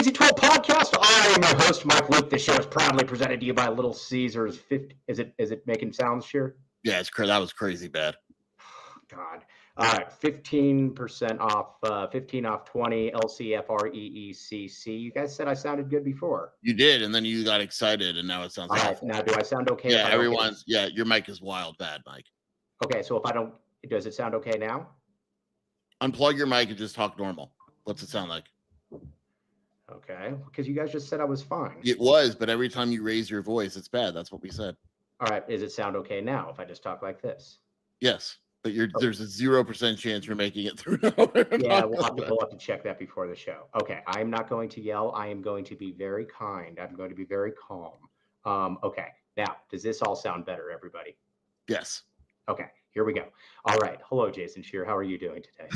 Crazy 12 podcast. I am your host, Mike Luke. This show is proudly presented to you by Little Caesars. 50, is it making sounds here? Yeah, that was crazy bad. God. All right, 15% off, 15 off 20, LCFREECC. You guys said I sounded good before. You did, and then you got excited, and now it sounds awful. Now do I sound okay? Yeah, your mic is wild bad, Mike. Okay, so if I don't, does it sound okay now? Unplug your mic and just talk normal. What's it sound like? Okay, because you guys just said I was fine. It was, but every time you raise your voice, it's bad. That's what we said. All right, does it sound okay now if I just talk like this? Yes, but there's a 0% chance you're making it through. Yeah, we'll have to check that before the show. Okay, I am not going to yell. I am going to be very kind. I'm going to be very calm. Okay, now, does this all sound better, everybody? Yes. Okay, here we go. All right, hello, Jason Shear. How are you doing today?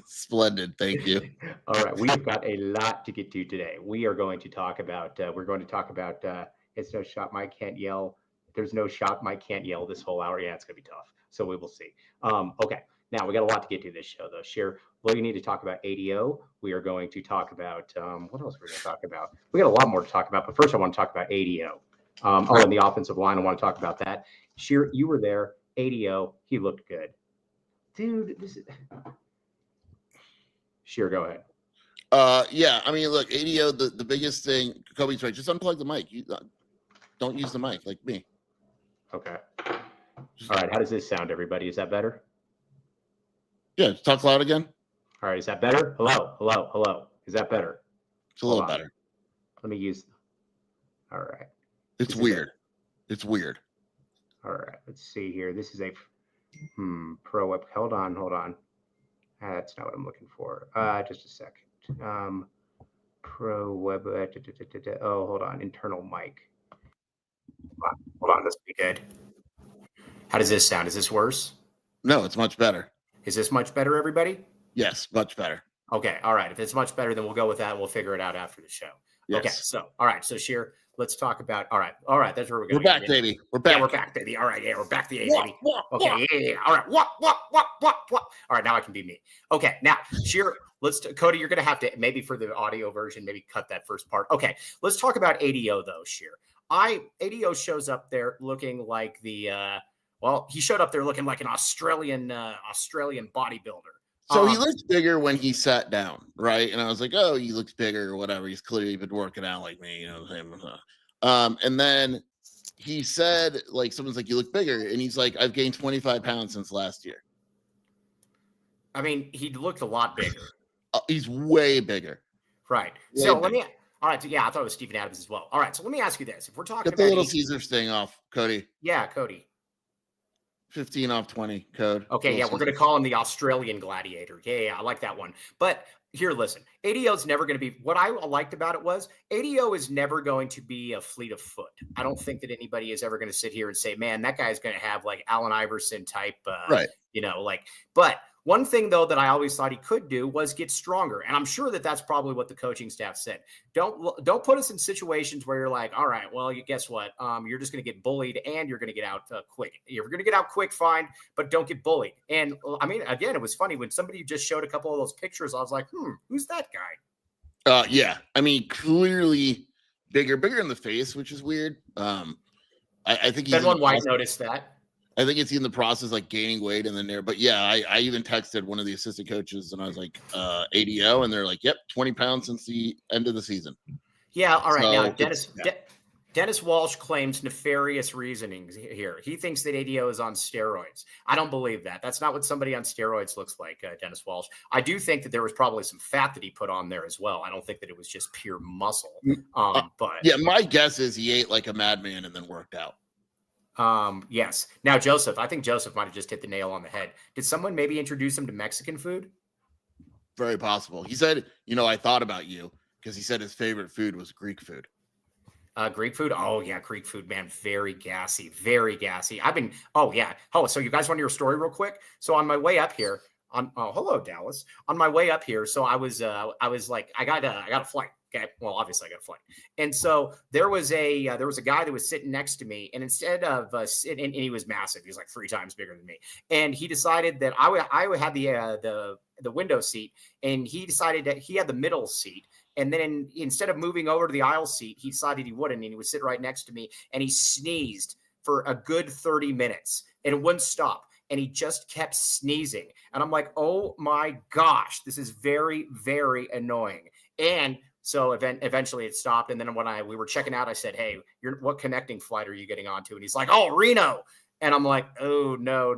Splendid, thank you. All right, we've got a lot to get to today. We are going to talk about, it's no shot Mike can't yell. There's no shot Mike can't yell this whole hour. Yeah, it's going to be tough. So we will see. Okay, now we got a lot to get to this show, though. Shear, well, you need to talk about ADO. We are going to talk about, what else we're going to talk about? We got a lot more to talk about, but first I want to talk about ADO. And the offensive line, I want to talk about that. Shear, you were there. ADO, he looked good. Dude, this is... Shear, go ahead. Yeah, I mean, look, ADO, the biggest thing, Kobe's right, just unplug the mic. You don't use the mic like me. Okay. All right, how does this sound, everybody? Is that better? Yeah, talk loud again. All right, is that better? Hello. Is that better? It's a little better. Let me use... All right. It's weird. It's weird. All right, let's see here. This is a pro web. Hold on. That's not what I'm looking for. Just a second. Pro web. Hold on. Internal mic. Hold on. This will be good. How does this sound? Is this worse? No, it's much better. Is this much better, everybody? Yes, much better. Okay. All right. If it's much better, then we'll go with that. We'll figure it out after the show. Yes. Okay. So, all right. So, Shear, let's talk about. All right. That's where we're going. We're back, baby. We're back. Yeah, we're back, baby. All right. Yeah, we're back. Baby. Okay. Yeah. All right. What? All right. Now I can be me. Okay. Now, Shear, Cody, you're going to have to, maybe for the audio version, maybe cut that first part. Okay. Let's talk about ADO, though, Shear. ADO shows up there looking like he showed up there looking like an Australian bodybuilder. So he looked bigger when he sat down, right? And I was like, oh, he looks bigger or whatever. He's clearly been working out like me, you know what I'm saying? And then he said, like, someone's like, you look bigger. And he's like, I've gained 25 pounds since last year. I mean, he looked a lot bigger. He's way bigger. Right. All right. So, yeah, I thought it was Stephen Adams as well. All right. So let me ask you this. If we're talking about the Little Caesars thing off, Cody. Yeah, Cody. 15 off 20 code. Okay, yeah, we're going to call him the Australian Gladiator. Yeah, I like that one. But here, listen, ADO is never going to be, what I liked about it was ADO is never going to be a fleet of foot. I don't think that anybody is ever going to sit here and say, man, that guy's going to have like Allen Iverson type, right. But one thing, though, that I always thought he could do was get stronger. And I'm sure that that's probably what the coaching staff said. Don't put us in situations where you're like, all right, well, guess what? You're just going to get bullied and you're going to get out quick. You're going to get out quick, fine, but don't get bullied. And I mean, again, it was funny when somebody just showed a couple of those pictures. I was like, who's that guy? Yeah. I mean, clearly bigger in the face, which is weird. I think Ben White noticed that. I think it's in the process, like gaining weight in there. But yeah, I even texted one of the assistant coaches and I was like, ADO. And they're like, yep, 20 pounds since the end of the season. Yeah. All right. So now, Dennis Walsh claims nefarious reasonings here. He thinks that ADO is on steroids. I don't believe that. That's not what somebody on steroids looks like, Dennis Walsh. I do think that there was probably some fat that he put on there as well. I don't think that it was just pure muscle. But yeah, my guess is he ate like a madman and then worked out. Yes. Now, Joseph, I think Joseph might have just hit the nail on the head. Did someone maybe introduce him to Mexican food? Very possible. He said, I thought about you because he said his favorite food was Greek food. Greek food? Oh, yeah, Greek food, man. Very gassy. So you guys want to hear a story real quick? So on my way up here, hello, Dallas. On my way up here, so I was like, I got a flight. Okay. Well, obviously I got a flight. And so there was a guy that was sitting next to me, and instead of and he was massive, he was like 3 times bigger than me. And he decided that I would have the window seat, and he decided that he had the middle seat. And then instead of moving over to the aisle seat, he decided he wouldn't. And he would sit right next to me, and he sneezed for a good 30 minutes and it wouldn't stop. And he just kept sneezing. And I'm like, oh my gosh, this is very, very annoying. And so eventually it stopped. And then when we were checking out, I said, hey, what connecting flight are you getting onto? And he's like, oh, Reno. And I'm like, oh, no,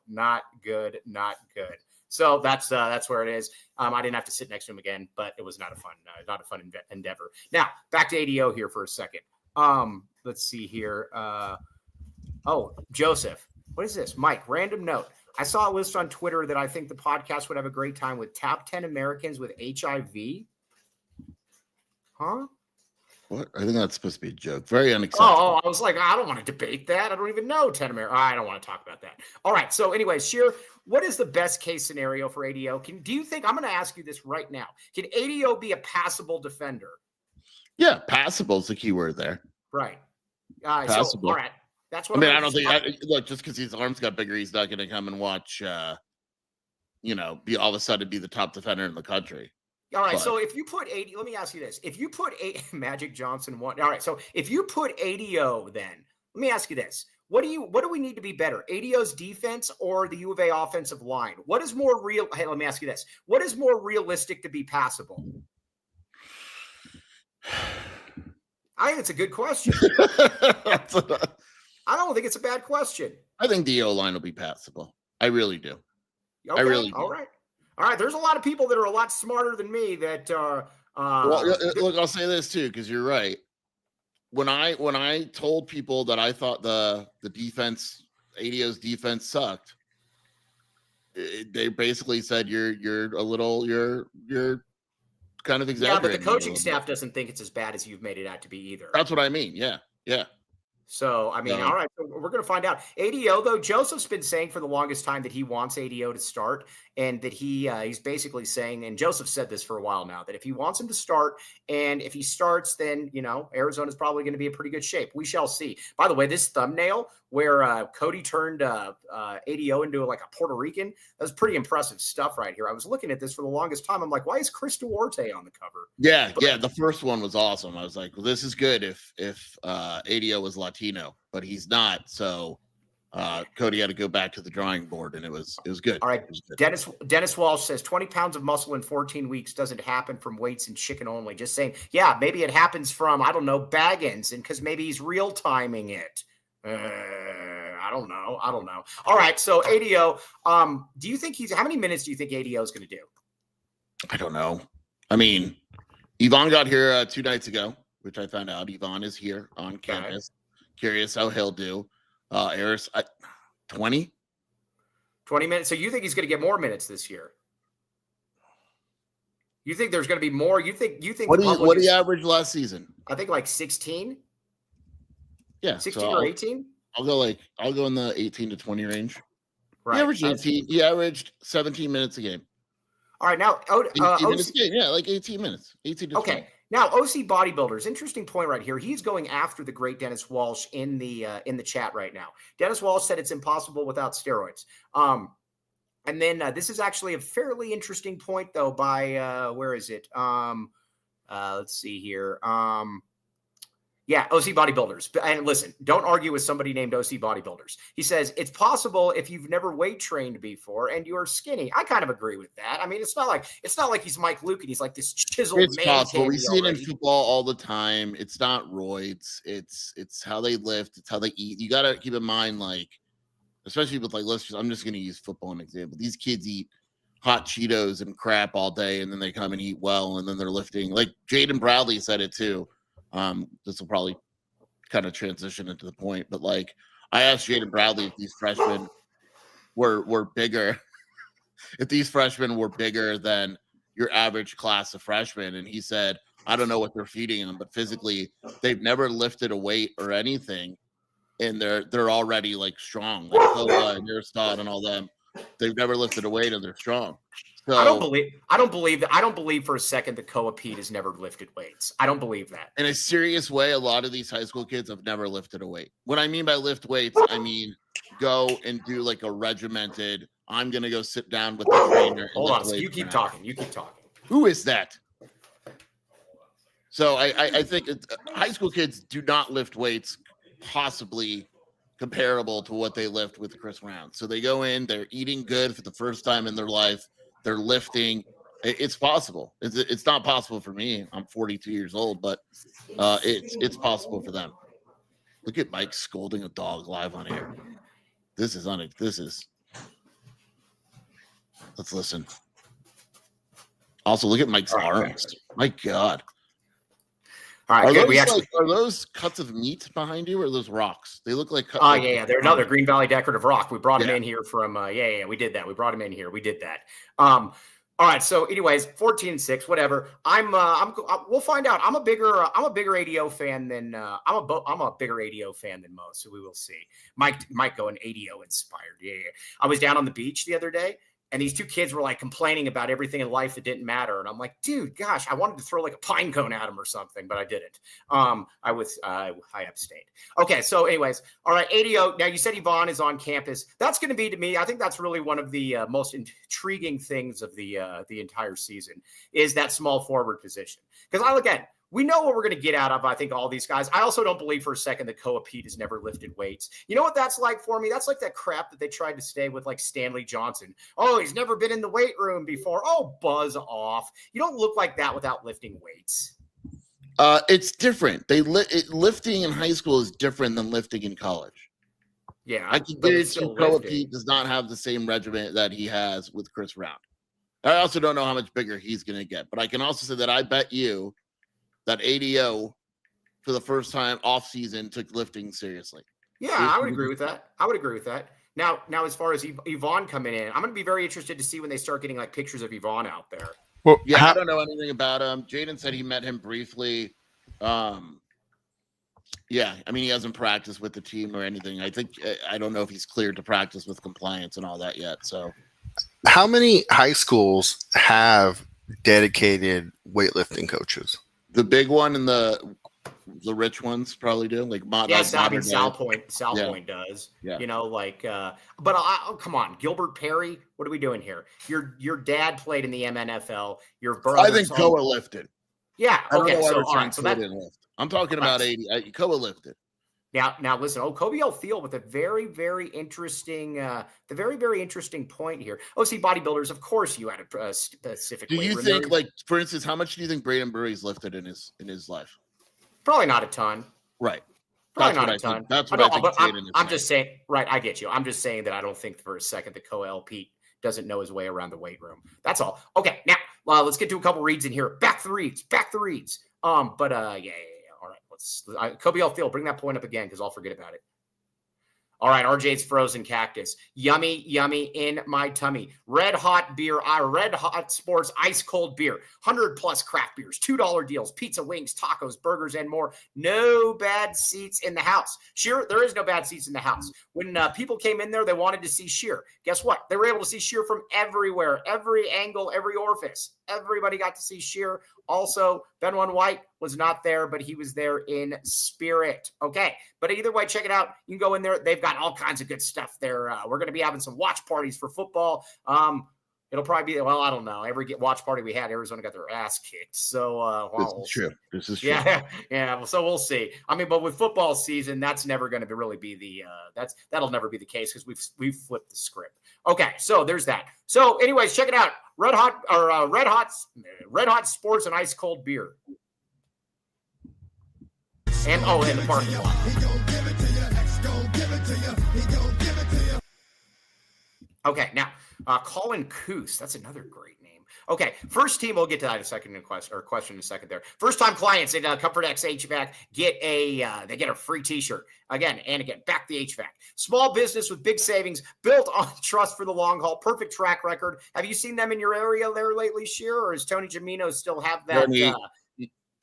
not good. So that's where it is. I didn't have to sit next to him again, but it was not a fun endeavor. Now back to ADO here for a second. Let's see here. Joseph, what is this? Mike, random note. I saw a list on Twitter that I think the podcast would have a great time with top 10 Americans with HIV. Huh? What? I think that's supposed to be a joke. Very unacceptable. Oh, I was like, I don't want to debate that. I don't even know 10 Americans. I don't want to talk about that. All right. So anyways, Sheer, what is the best case scenario for ADO? Do you think, I'm going to ask you this right now. Can ADO be a passable defender? Yeah, passable is the key word there. Right. Passable. So, all right. That's what I don't think. Look, just because his arms got bigger, he's not going to come and watch. Be all of a sudden be the top defender in the country. All right. So if you put 80, let me ask you this: if you put Magic Johnson one, all right. So if you put ADO, then let me ask you this: what do we need to be better? ADO's defense or the U of A offensive line? What is more real? Hey, let me ask you this: what is more realistic to be passable? I think it's a good question. I don't think it's a bad question. I think the O line will be passable. I really do. Okay. I really do. All right. There's a lot of people that are a lot smarter than me that look, I'll say this too, because you're right. When I told people that I thought the defense, ADO's defense sucked, they basically said you're kind of exaggerating. Yeah, but the coaching staff doesn't think it's as bad as you've made it out to be either. That's what I mean. Yeah. So, I mean, all right, so we're going to find out. ADO, though, Joseph's been saying for the longest time that he wants ADO to start, and that he's basically saying, and Joseph said this for a while now, that if he wants him to start, and if he starts, then, Arizona's probably going to be in pretty good shape. We shall see. By the way, this thumbnail where Cody turned ADO into like a Puerto Rican, that was pretty impressive stuff right here. I was looking at this for the longest time. I'm like, why is Chris Duarte on the cover? Yeah, the first one was awesome. I was like, well, this is good if ADO was Latino, but he's not. So Cody had to go back to the drawing board, and it was good. All right, good. Dennis Walsh says 20 pounds of muscle in 14 weeks doesn't happen from weights and chicken only. Just saying, yeah, maybe it happens from, I don't know, Baggins, and because maybe he's real timing it. I don't know. All right, so ADO, do you think how many minutes do you think ADO is going to do? I don't know. I mean, Yvonne got here 2 nights ago, which I found out. Yvonne is here on campus. Curious how he'll do. Eris, 20 minutes. So you think he's going to get more minutes this year? You think there's going to be more? You think? What did he average last season? I think like 16. Yeah, 16 or 18. I'll go in the 18 to 20 range. Right. He averaged 18. He averaged 17 minutes a game. All right, now 18 minutes a game. Yeah, like 18 minutes. 18 to 20. Okay. Now, OC Bodybuilders, interesting point right here. He's going after the great Dennis Walsh in the chat right now. Dennis Walsh said it's impossible without steroids. And then this is actually a fairly interesting point, though, by where is it? Let's see here. Yeah, OC Bodybuilders. And listen, don't argue with somebody named OC Bodybuilders. He says, it's possible if you've never weight trained before and you're skinny. I kind of agree with that. I mean, it's not like he's Mike Luke and he's like this chiseled it's man. It's possible. We see it in football all the time. It's not roids. It's how they lift. It's how they eat. You got to keep in mind, like, especially with I'm just going to use football as an example. These kids eat hot Cheetos and crap all day, and then they come and eat well, and then they're lifting. Like Jaden Bradley said it too. This will probably kind of transition into the point, but like I asked Jaden Bradley if these freshmen were bigger, if these freshmen were bigger than your average class of freshmen, and he said, I don't know what they're feeding them, but physically they've never lifted a weight or anything, and they're already like strong, like Koa and Aristod and all them. They've never lifted a weight and they're strong. So, I don't believe for a second that Koa Pete has never lifted weights. I don't believe that. In a serious way, a lot of these high school kids have never lifted a weight. What I mean by lift weights, I mean go and do like a regimented, I'm going to go sit down with the trainer. Hold on. You keep talking. Who is that? So I think high school kids do not lift weights possibly comparable to what they lift with Chris Round. So they go in, they're eating good for the first time in their life. They're lifting. It's possible. It's not possible for me. I'm 42 years old, but it's possible for them. Look at Mike scolding a dog live on air. This is. Let's listen. Also, look at Mike's arms. My God. All right, are those cuts of meat behind you, or are those rocks? They look like. Yeah. They're another Green Valley decorative rock. We brought him in here from. We did that. We brought him in here. We did that. All right. So, anyways, 14-6, whatever. We'll find out. I'm a bigger ADO fan than I'm a bigger ADO fan than most. So we will see. Mike going ADO inspired. Yeah. I was down on the beach the other day, and these two kids were like complaining about everything in life that didn't matter. And I'm like, dude, gosh, I wanted to throw like a pine cone at them or something, but I didn't. I abstained. Okay. So anyways, all right. ADO. Now you said Yvonne is on campus. That's going to be, to me, I think that's really one of the most intriguing things of the entire season is that small forward position. Because we know what we're going to get out of, I think, all these guys. I also don't believe for a second that Koa Pete has never lifted weights. You know what that's like for me? That's like that crap that they tried to stay with, like Stanley Johnson. Oh, he's never been in the weight room before. Oh, buzz off. You don't look like that without lifting weights. It's different. Lifting in high school is different than lifting in college. Yeah. I can guarantee Koa Pete does not have the same regimen that he has with Chris Round. I also don't know how much bigger he's going to get, but I can also say that I bet you that ADO for the first time off season took lifting seriously. Yeah, I would agree with that. Now, as far as Yvonne coming in, I'm going to be very interested to see when they start getting like pictures of Yvonne out there. Well, yeah, I don't know anything about him. Jaden said he met him briefly. Yeah, I mean, he hasn't practiced with the team or anything. I don't know if he's cleared to practice with compliance and all that yet. So, how many high schools have dedicated weightlifting coaches? The big one and the rich ones probably do. Like, Sal Point does. Yeah. You know, but come on, Gilbert Perry. What are we doing here? Your dad played in the MNFL. Your brother. I think Koa lifted. Yeah. Okay. I'm talking about 80. Koa lifted. Now listen. Kobe L. Thiel with a very, very interesting, point here. OC bodybuilders, of course, you had a specific. Do you think, like, for instance, how much do you think Braden Burry's lifted in his life? Probably not a ton. Right. Probably not a ton. That's what I think. I'm just saying. Right. I get you. I'm just saying that I don't think for a second that Koa L. Pete doesn't know his way around the weight room. That's all. Okay. Now let's get to a couple reads in here. Back the reads. Yeah. All right, Kobe L. Field, bring that point up again because I'll forget about it. All right, RJ's Frozen Cactus. Yummy, yummy in my tummy. Red Hot beer, Red Hot Sports ice cold beer. 100+ craft beers, $2 deals, pizza, wings, tacos, burgers, and more. No bad seats in the house. Sheer, there is no bad seats in the house. When people came in there, they wanted to see Sheer. Guess what? They were able to see Sheer from everywhere, every angle, every orifice. Everybody got to see Sheer. Also, Benwan White was not there, but he was there in spirit. Okay. But either way, check it out. You can go in there. They've got all kinds of good stuff there. We're going to be having some watch parties for football. It'll probably be, I don't know. Every watch party we had, Arizona got their ass kicked. So, This is true. Yeah. So we'll see. I mean, but with football season, that's never going to really be that'll never be the case because we've flipped the script. Okay. So there's that. So anyways, check it out. Red Hot Sports and ice cold beer. And the parking lot. Okay, now Colin Coos, that's another great name. Okay, first team, we'll get to that in a second. Question in a second there. First time clients at Comfort X HVAC get a free T-shirt again, back the HVAC. Small business with big savings, built on trust for the long haul. Perfect track record. Have you seen them in your area there lately, Sheer, or is Tony Gimino still have that?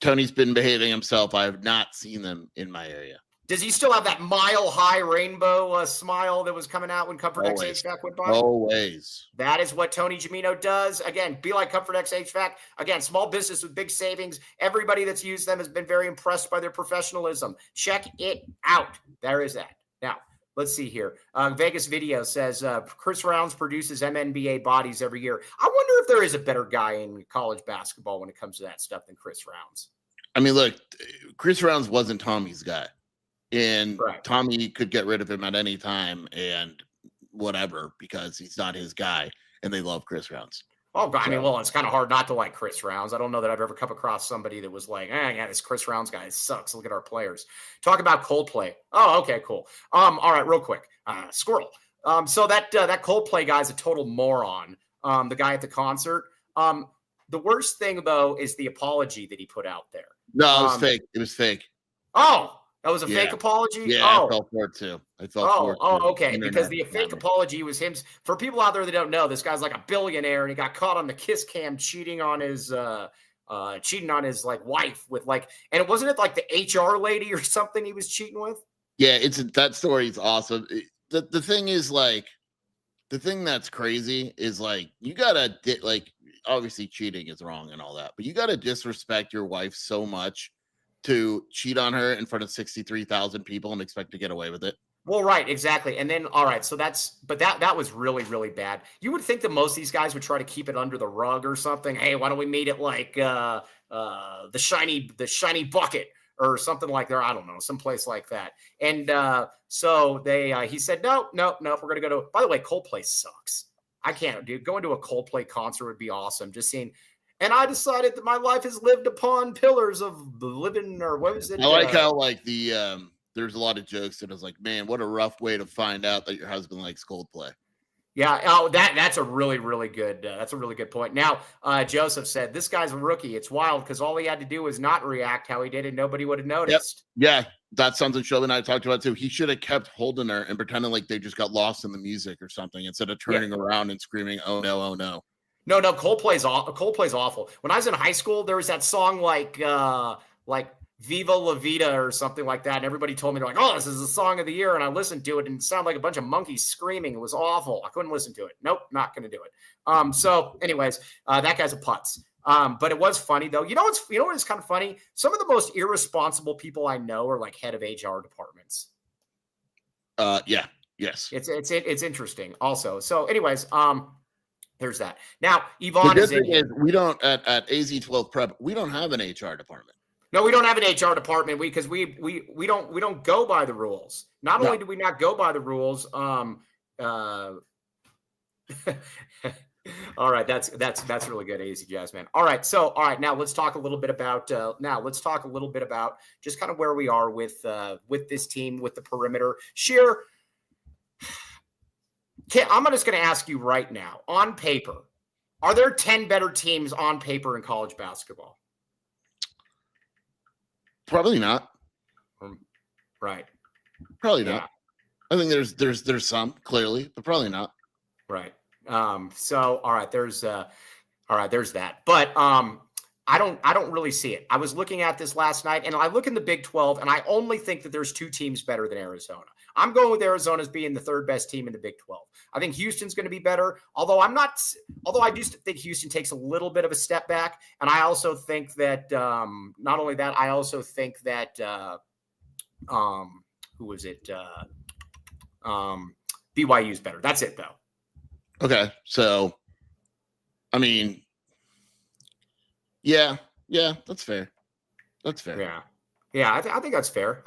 Tony's been behaving himself. I have not seen them in my area. Does he still have that mile-high rainbow smile that was coming out when Comfort X HVAC went by? Always. That is what Tony Gimino does. Again, be like Comfort X HVAC. Again, small business with big savings. Everybody that's used them has been very impressed by their professionalism. Check it out. There is that. Now, let's see here. Vegas Video says Chris Rounds produces MNBA bodies every year. I wonder if there is a better guy in college basketball when it comes to that stuff than Chris Rounds. I mean, look, Chris Rounds wasn't Tommy's guy, and Right. Tommy could get rid of him at any time and whatever because he's not his guy, and they love Chris Rounds. Oh, God. I mean, well, it's kind of hard not to like Chris Rounds. I don't know that I've ever come across somebody that was like, yeah, this Chris Rounds guy sucks. Look at our players. Talk about Coldplay. Oh, okay, cool. All right, real quick. Squirrel. So that Coldplay guy is a total moron. The guy at the concert. The worst thing, though, is the apology that he put out there. No, it was fake. It was fake. Oh, that was a fake apology? Yeah, oh. I fell for it too. Okay. Because the fake apology was him. For people out there that don't know, this guy's like a billionaire, and he got caught on the kiss cam cheating on his like wife with like, and it wasn't it like the HR lady or something he was cheating with? Yeah, that story is awesome. The thing is like, the thing that's crazy is like you gotta like obviously cheating is wrong and all that, but you gotta disrespect your wife so much to cheat on her in front of 63,000 people and expect to get away with it. Well, right, exactly. And then, all right, so that was really, really bad. You would think that most of these guys would try to keep it under the rug or something. Hey, why don't we meet it like the shiny bucket or something like that? I don't know, someplace like that. And so he said, no, we're gonna go to. By the way, Coldplay sucks. I can't, dude. Going to a Coldplay concert would be awesome. Just seeing. And I decided that my life is lived upon pillars of living, or what was it? I like how like there's a lot of jokes that is like, man, what a rough way to find out that your husband likes Coldplay. Yeah. Oh, that's a really, really good. That's a really good point. Now, Joseph said this guy's a rookie. It's wild because all he had to do was not react how he did, and nobody would have noticed. Yep. Yeah, that's something Shelby and I talked about too. He should have kept holding her and pretending like they just got lost in the music or something instead of turning around and screaming, "Oh no, oh no." No, Coldplay's awful. When I was in high school, there was that song like Viva La Vida or something like that. And everybody told me, they're like, oh, this is the song of the year. And I listened to it and it sounded like a bunch of monkeys screaming. It was awful. I couldn't listen to it. Nope, not going to do it. So anyways, that guy's a putz. But it was funny though. You know what is kind of funny? Some of the most irresponsible people I know are like head of HR departments. Yeah. Yes. It's interesting also. So anyways, there's that. Now, Yvonne is in here. We don't at AZ12 Prep. We don't have an HR department. No, we don't have an HR department because we don't go by the rules. Not only do we not go by the rules. All right, that's really good, AZ Jazz man. All right, now let's talk a little bit about just kind of where we are with this team with the perimeter. Sheer. I'm just going to ask you right now, on paper, are there 10 better teams on paper in college basketball? Probably not. Right. Probably not. I think there's some clearly, but probably not. Right. So all right, there's that. But I don't really see it. I was looking at this last night, and I look in the Big 12, and I only think that there's two teams better than Arizona. I'm going with Arizona as being the third best team in the Big 12. I think Houston's going to be better, although I do think Houston takes a little bit of a step back. And I also think that not only that, I also think that who was it? BYU's better. That's it though. Okay. So, I mean, yeah, that's fair. That's fair. Yeah. I think that's fair.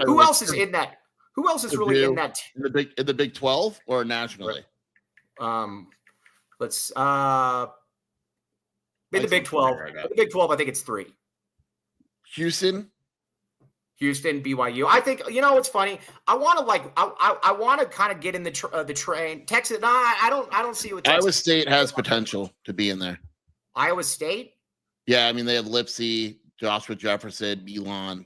Who else is in that? Who else is really in that? In the Big 12 or nationally? Let's in the Big 12. The Big 12, I think it's 3. Houston, BYU. I think it's funny. I want to kind of get in the train. Texas. No, I don't see what Texas. Iowa State has potential to be in there. Iowa State. Yeah, I mean they have Lipsy, Joshua Jefferson, Milan.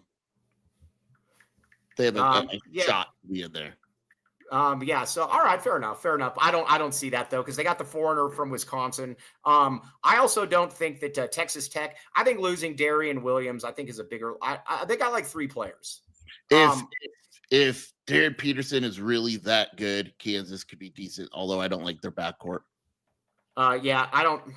They have a shot to be in there. So all right, fair enough. I don't see that though, because they got the foreigner from Wisconsin. I also don't think that Texas Tech. I think losing Darian Williams, I think is a bigger. They got like 3 players. If Darren Peterson is really that good, Kansas could be decent. Although I don't like their backcourt.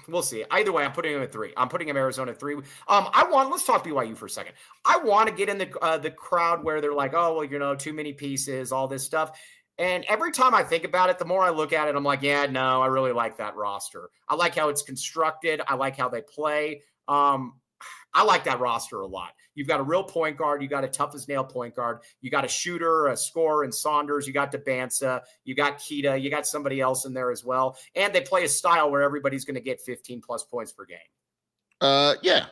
We'll see. Either way, I'm putting him at 3. I'm putting him Arizona at 3. Let's talk BYU for a second. I want to get in the crowd where they're like, oh, well, too many pieces, all this stuff. And every time I think about it, the more I look at it, I'm like, yeah, no, I really like that roster. I like how it's constructed. I like how they play. I I like that roster a lot. You've got a real point guard. You got a tough as nail point guard. You got a shooter, a scorer in Saunders. You got DeBansa. You got Keita. You got somebody else in there as well. And they play a style where everybody's going to get 15 plus points per game. Yeah.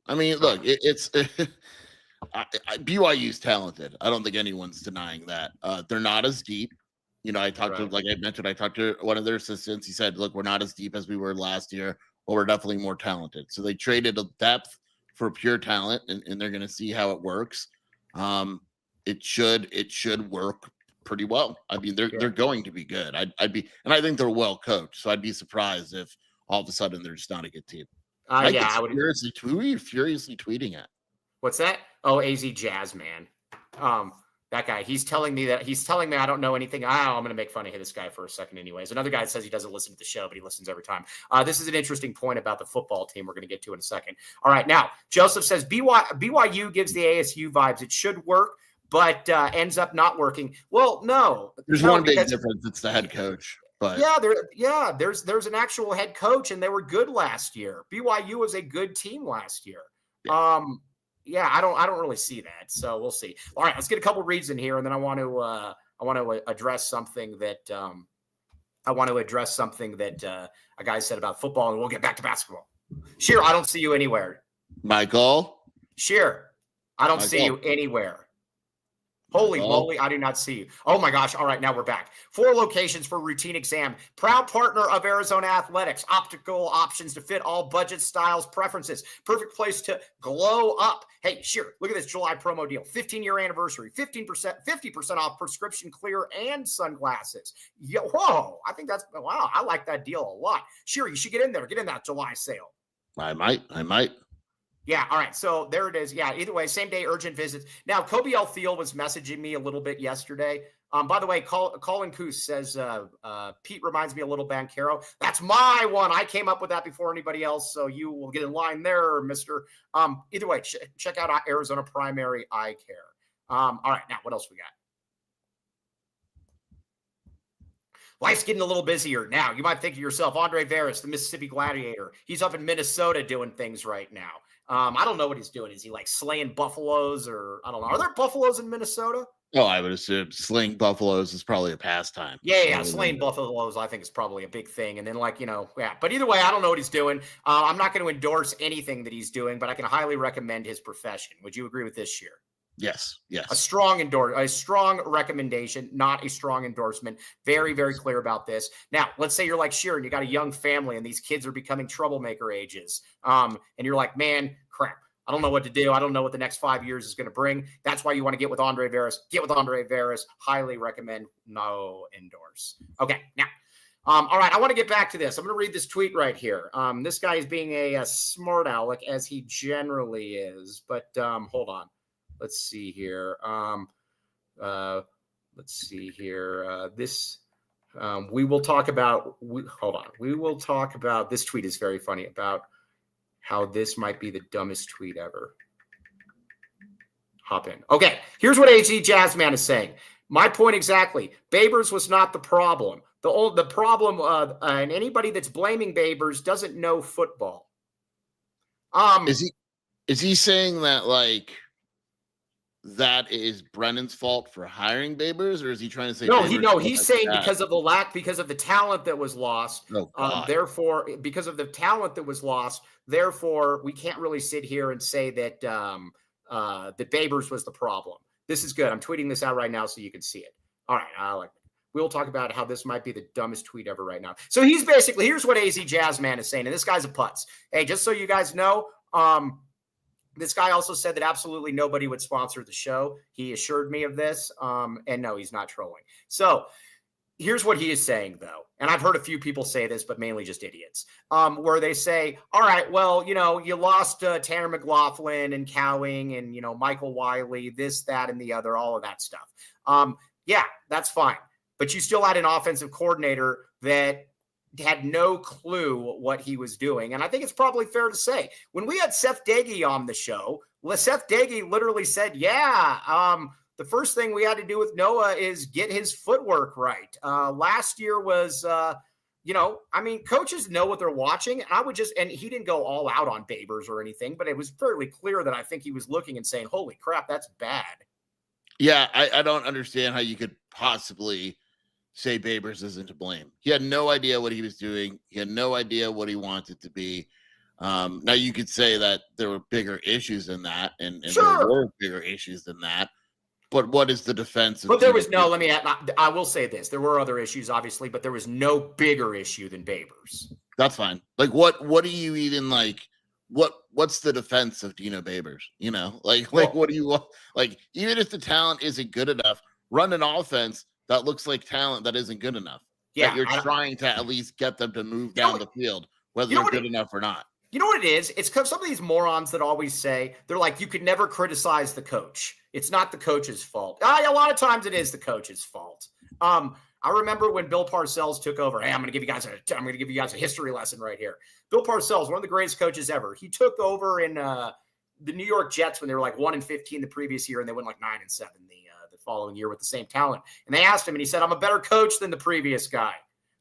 I mean, look, it's BYU's talented. I don't think anyone's denying that. They're not as deep. You know, I talked to, like I mentioned, I talked to one of their assistants. He said, look, we're not as deep as we were last year, but we're definitely more talented. So they traded a depth for pure talent, and they're going to see how it works. It should work pretty well. I mean, they're going to be good. I'd be, and I think they're well coached. So I'd be surprised if all of a sudden they're just not a good team. I would. Who are you furiously tweeting at? What's that? Oh, AZ Jazz Man. That guy, he's telling me I don't know anything. I'm going to make fun of this guy for a second anyways. Another guy says he doesn't listen to the show, but he listens every time. This is an interesting point about the football team we're going to get to in a second. All right, now, Joseph says BYU gives the ASU vibes. It should work, but ends up not working. Well, no. There's one big difference. It's the head coach. But there's an actual head coach, and they were good last year. BYU was a good team last year. Yeah. I don't really see that. So we'll see. All right, let's get a couple reads in here, and then I want to address something that a guy said about football, and we'll get back to basketball. Sheer, I don't see you anywhere. Michael? Sheer, I don't see you anywhere. Holy moly, I do not see you. Oh my gosh. All right, now we're back. 4 locations for routine exam. Proud partner of Arizona Athletics. Optical options to fit all budget, styles, preferences. Perfect place to glow up. Hey, sure. Look at this July promo deal. 15-year anniversary. 50% off prescription clear and sunglasses. Whoa, I think wow, I like that deal a lot. Sure, you should get in there. Get in that July sale. I might. Yeah, all right. So there it is. Yeah, either way, same day urgent visits. Now, Kobe L. Thiel was messaging me a little bit yesterday. By the way, Colin Coos says, Pete reminds me a little Banchero. That's my one. I came up with that before anybody else, so you will get in line there, mister. Either way, check out Arizona Primary Eye Care. All right, now, what else we got? Life's getting a little busier now. You might think to yourself, Andre Veras, the Mississippi Gladiator. He's up in Minnesota doing things right now. I don't know what he's doing. Is he like slaying buffaloes, or I don't know. Are there buffaloes in Minnesota? Oh, I would assume slaying buffaloes is probably a pastime. Yeah. Slaying buffaloes, I think, is probably a big thing. And then But either way, I don't know what he's doing. I'm not going to endorse anything that he's doing, but I can highly recommend his profession. Would you agree with this, Sheer? Yes. A strong recommendation, not a strong endorsement. Very, very clear about this. Now, let's say you're like Sheer and you got a young family and these kids are becoming troublemaker ages. And you're like, man, crap. I don't know what to do. I don't know what the next 5 years is going to bring. That's why you want to get with Andre Veras. Get with Andre Veras. Highly recommend. No endorse. Okay. Now, all right. I want to get back to this. I'm going to read this tweet right here. This guy is being a smart aleck, as he generally is. But hold on. Let's see here. We will talk about. Hold on. We will talk about. This tweet is very funny about how this might be the dumbest tweet ever. Hop in. Okay, here's what AG Jazzman is saying. My point exactly. Babers was not the problem. The problem, and anybody that's blaming Babers doesn't know football. Is he saying that that is Brennan's fault for hiring Babers, or is he trying to say he's saying because of the talent that was lost. Therefore, because of the talent that was lost, therefore we can't really sit here and say that that Babers was the problem. This is good. I'm tweeting this out right now so you can see it. All right, I like it. We'll talk about how this might be the dumbest tweet ever right now. So he's basically, here's what AZ Jazzman is saying, and this guy's a putz. Hey, just so you guys know, this guy also said that absolutely nobody would sponsor the show. He assured me of this. And no, he's not trolling. So here's what he is saying, though. And I've heard a few people say this, but mainly just idiots, where they say, all right, well, you lost Tanner McLaughlin and Cowing and, Michael Wiley, this, that, and the other, all of that stuff. Yeah, that's fine. But you still had an offensive coordinator that had no clue what he was doing. And I think it's probably fair to say, when we had Seth Dagey on the show, Seth Dagey literally said, the first thing we had to do with Noah is get his footwork right. Last year was I mean, coaches know what they're watching. And he didn't go all out on Babers or anything, but it was fairly clear that I think he was looking and saying, holy crap, that's bad. Yeah, I don't understand how you could possibly say Babers isn't to blame. He had no idea what he was doing. He had no idea what he wanted to be. Now you could say that there were bigger issues than that, and Sure. there were bigger issues than that. But what is the defense? But there was no. I will say this: there were other issues, obviously, but there was no bigger issue than Babers. That's fine. Like, what do you even like? What's the defense of Dino Babers? What do you want? Like, even if the talent isn't good enough, run an offense that looks like talent that isn't good enough. Yeah, you're trying to at least get them to move down the field, whether they're good enough or not. You know what it is? It's because some of these morons that always say, they're like, you could never criticize the coach. It's not the coach's fault. A lot of times it is the coach's fault. I remember when Bill Parcells took over. Hey, I'm going to give you guys a history lesson right here. Bill Parcells, one of the greatest coaches ever. He took over in the New York Jets when they were like 1-15 the previous year, and they went like 9-7 the following year with the same talent. And they asked him, and he said, "I'm a better coach than the previous guy."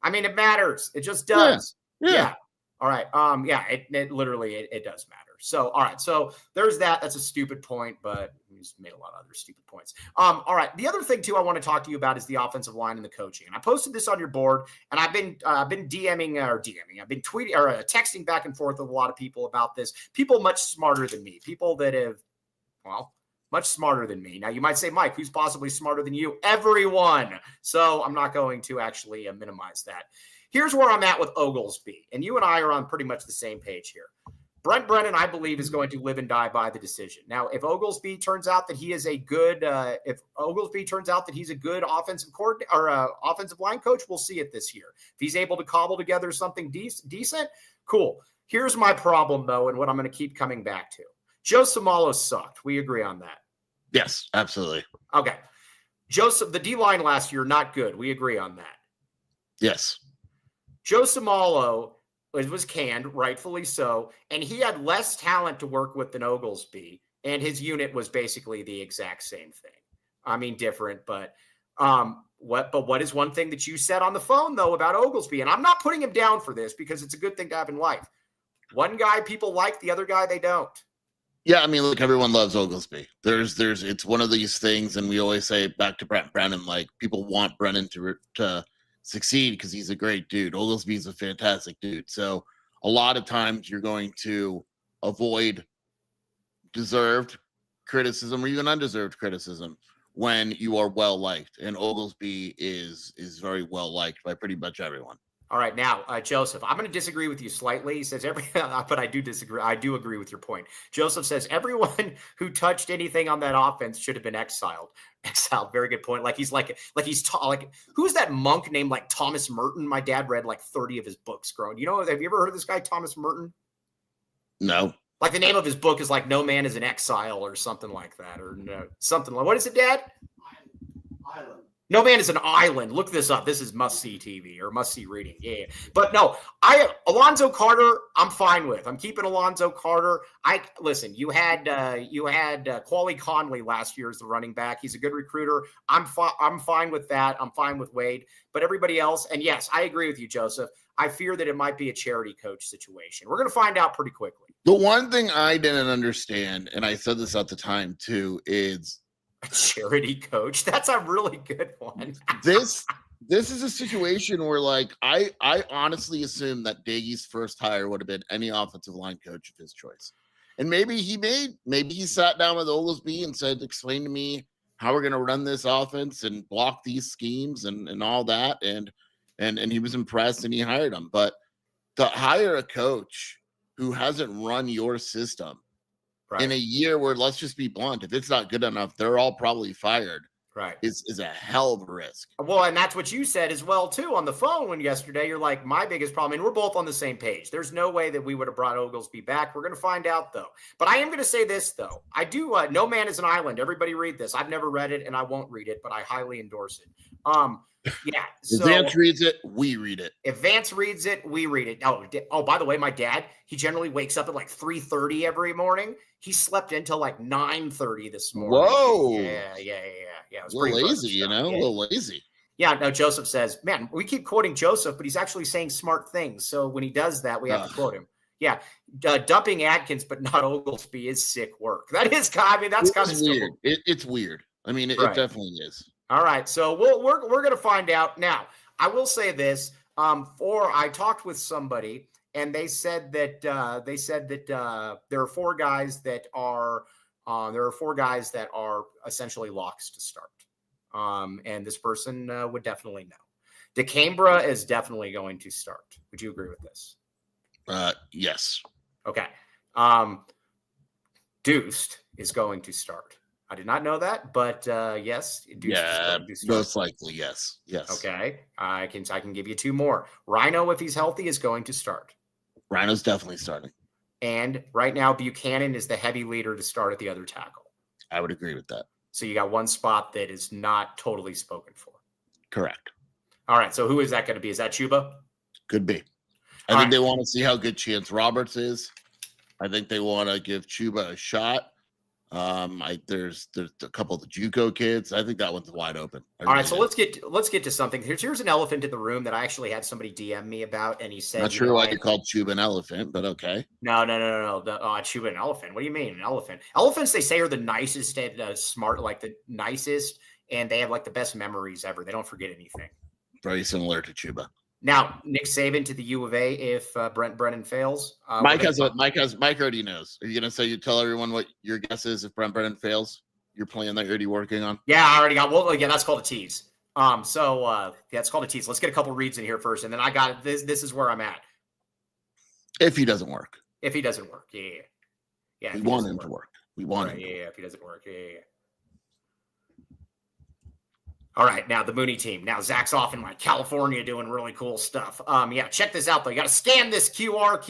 I mean, it matters. It just does. Yeah. All right. It literally does matter. So, all right. So there's that. That's a stupid point, but we just made a lot of other stupid points. All right. The other thing too, I want to talk to you about is the offensive line and the coaching. And I posted this on your board, and I've been DMing. I've been tweeting or texting back and forth with a lot of people about this. People much smarter than me. People that have, much smarter than me. Now you might say, Mike, who's possibly smarter than you? Everyone. So I'm not going to actually minimize that. Here's where I'm at with Oglesby, and you and I are on pretty much the same page here. Brent Brennan, I believe, is going to live and die by the decision. Now, if Oglesby turns out that he is a good, offensive coordinator or offensive line coach, we'll see it this year. If he's able to cobble together something decent, cool. Here's my problem, though, and what I'm going to keep coming back to. Joe Somalo sucked. We agree on that. Yes, absolutely. Okay. The D-line last year, not good. We agree on that. Yes. Joe Somalo was canned, rightfully so, and he had less talent to work with than Oglesby, and his unit was basically the exact same thing. I mean, different, but what is one thing that you said on the phone, though, about Oglesby? And I'm not putting him down for this because it's a good thing to have in life. One guy people like, the other guy they don't. Yeah, I mean, look, everyone loves Oglesby. It's one of these things, and we always say back to Brent Brennan, like, people want Brennan to succeed because he's a great dude. Oglesby's a fantastic dude. So a lot of times you're going to avoid deserved criticism or even undeserved criticism when you are well liked. And Oglesby is very well liked by pretty much everyone. All right, now, Joseph, I'm going to disagree with you slightly. He says but I do disagree. I do agree with your point. Joseph says everyone who touched anything on that offense should have been exiled. Exiled, very good point. Who's that monk named like Thomas Merton? My dad read like 30 of his books growing. Have you ever heard of this guy, Thomas Merton? No. Like the name of his book is like No Man is an Exile or something like that, or no, something like. What is it, Dad? Island. No Man is an Island. Look this up. This is must-see TV or must-see reading. Yeah. But no, Alonzo Carter, I'm fine with. I'm keeping Alonzo Carter. Listen, you had Quali Conley last year as the running back. He's a good recruiter. I'm fine with that. I'm fine with Wade. But everybody else, and yes, I agree with you, Joseph. I fear that it might be a charity coach situation. We're going to find out pretty quickly. The one thing I didn't understand, and I said this at the time too, is a charity coach. That's a really good one. This is a situation where, like, I honestly assumed that Daigie's first hire would have been any offensive line coach of his choice. And maybe he sat down with Oglesby and said, explain to me how we're going to run this offense and block these schemes and all that. And he was impressed and he hired him. But to hire a coach who hasn't run your system in a year where, let's just be blunt, if it's not good enough, they're all probably fired. Right. Is a hell of a risk. Well, and that's what you said as well, too, on the phone yesterday. You're like, my biggest problem, and we're both on the same page. There's no way that we would have brought Oglesby back. We're going to find out, though. But I am going to say this, though. I do, No Man is an Island. Everybody read this. I've never read it, and I won't read it, but I highly endorse it. Yeah. If Vance reads it, we read it. If Vance reads it, we read it. Oh, by the way, my dad, he generally wakes up at like 3:30 every morning. He slept until like 9:30 this morning. Whoa. Yeah. It was a little lazy, a little lazy. Yeah, no, Joseph says, man, we keep quoting Joseph, but he's actually saying smart things. So when he does that, we have to quote him. Yeah, dumping Adkins, but not Oglesby is sick work. That is, I mean, that's kind of weird. It's weird. I mean, it definitely is. All right, so we're going to find out now. I will say this: I talked with somebody, and they said that there are four guys that are essentially locks to start. And this person would definitely know. DeCambra is definitely going to start. Would you agree with this? Yes. Okay. Deuced is going to start. I did not know that, but yes. Deuced is going to start. Most likely, yes. Yes. Okay. I can give you two more. Rhino, if he's healthy, is going to start. Rhino's definitely starting. And right now, Buchanan is the heavy leader to start at the other tackle. I would agree with that. So you got one spot that is not totally spoken for. Correct. All right. So who is that going to be? Is that Chuba? Could be. I think they want to see how good Chance Roberts is. I think they want to give Chuba a shot. There's a couple of the JUCO kids. I think that one's wide open. All right, so let's get to something. Here's an elephant in the room that I actually had somebody DM me about, and he said, "Not sure why you called Chuba an elephant, but okay." No. Chuba an elephant. What do you mean an elephant? Elephants, they say, are the nicest and smart, like the nicest, and they have like the best memories ever. They don't forget anything. Very similar to Chuba. Now, Nick Saban to the U of A if Brent Brennan fails. Mike already knows. Are you going to say you tell everyone what your guess is if Brent Brennan fails? Your plan that you're already working on? Yeah, I already got. Well, yeah, that's called a tease. It's called a tease. Let's get a couple reads in here first, and then I got this. This is where I'm at. If he doesn't work. If he doesn't work, yeah. We want him to work. We want him. Yeah. If he doesn't work, yeah. All right, now the Mooney team. Now Zach's off in like California doing really cool stuff. Check this out though. You got to scan this QR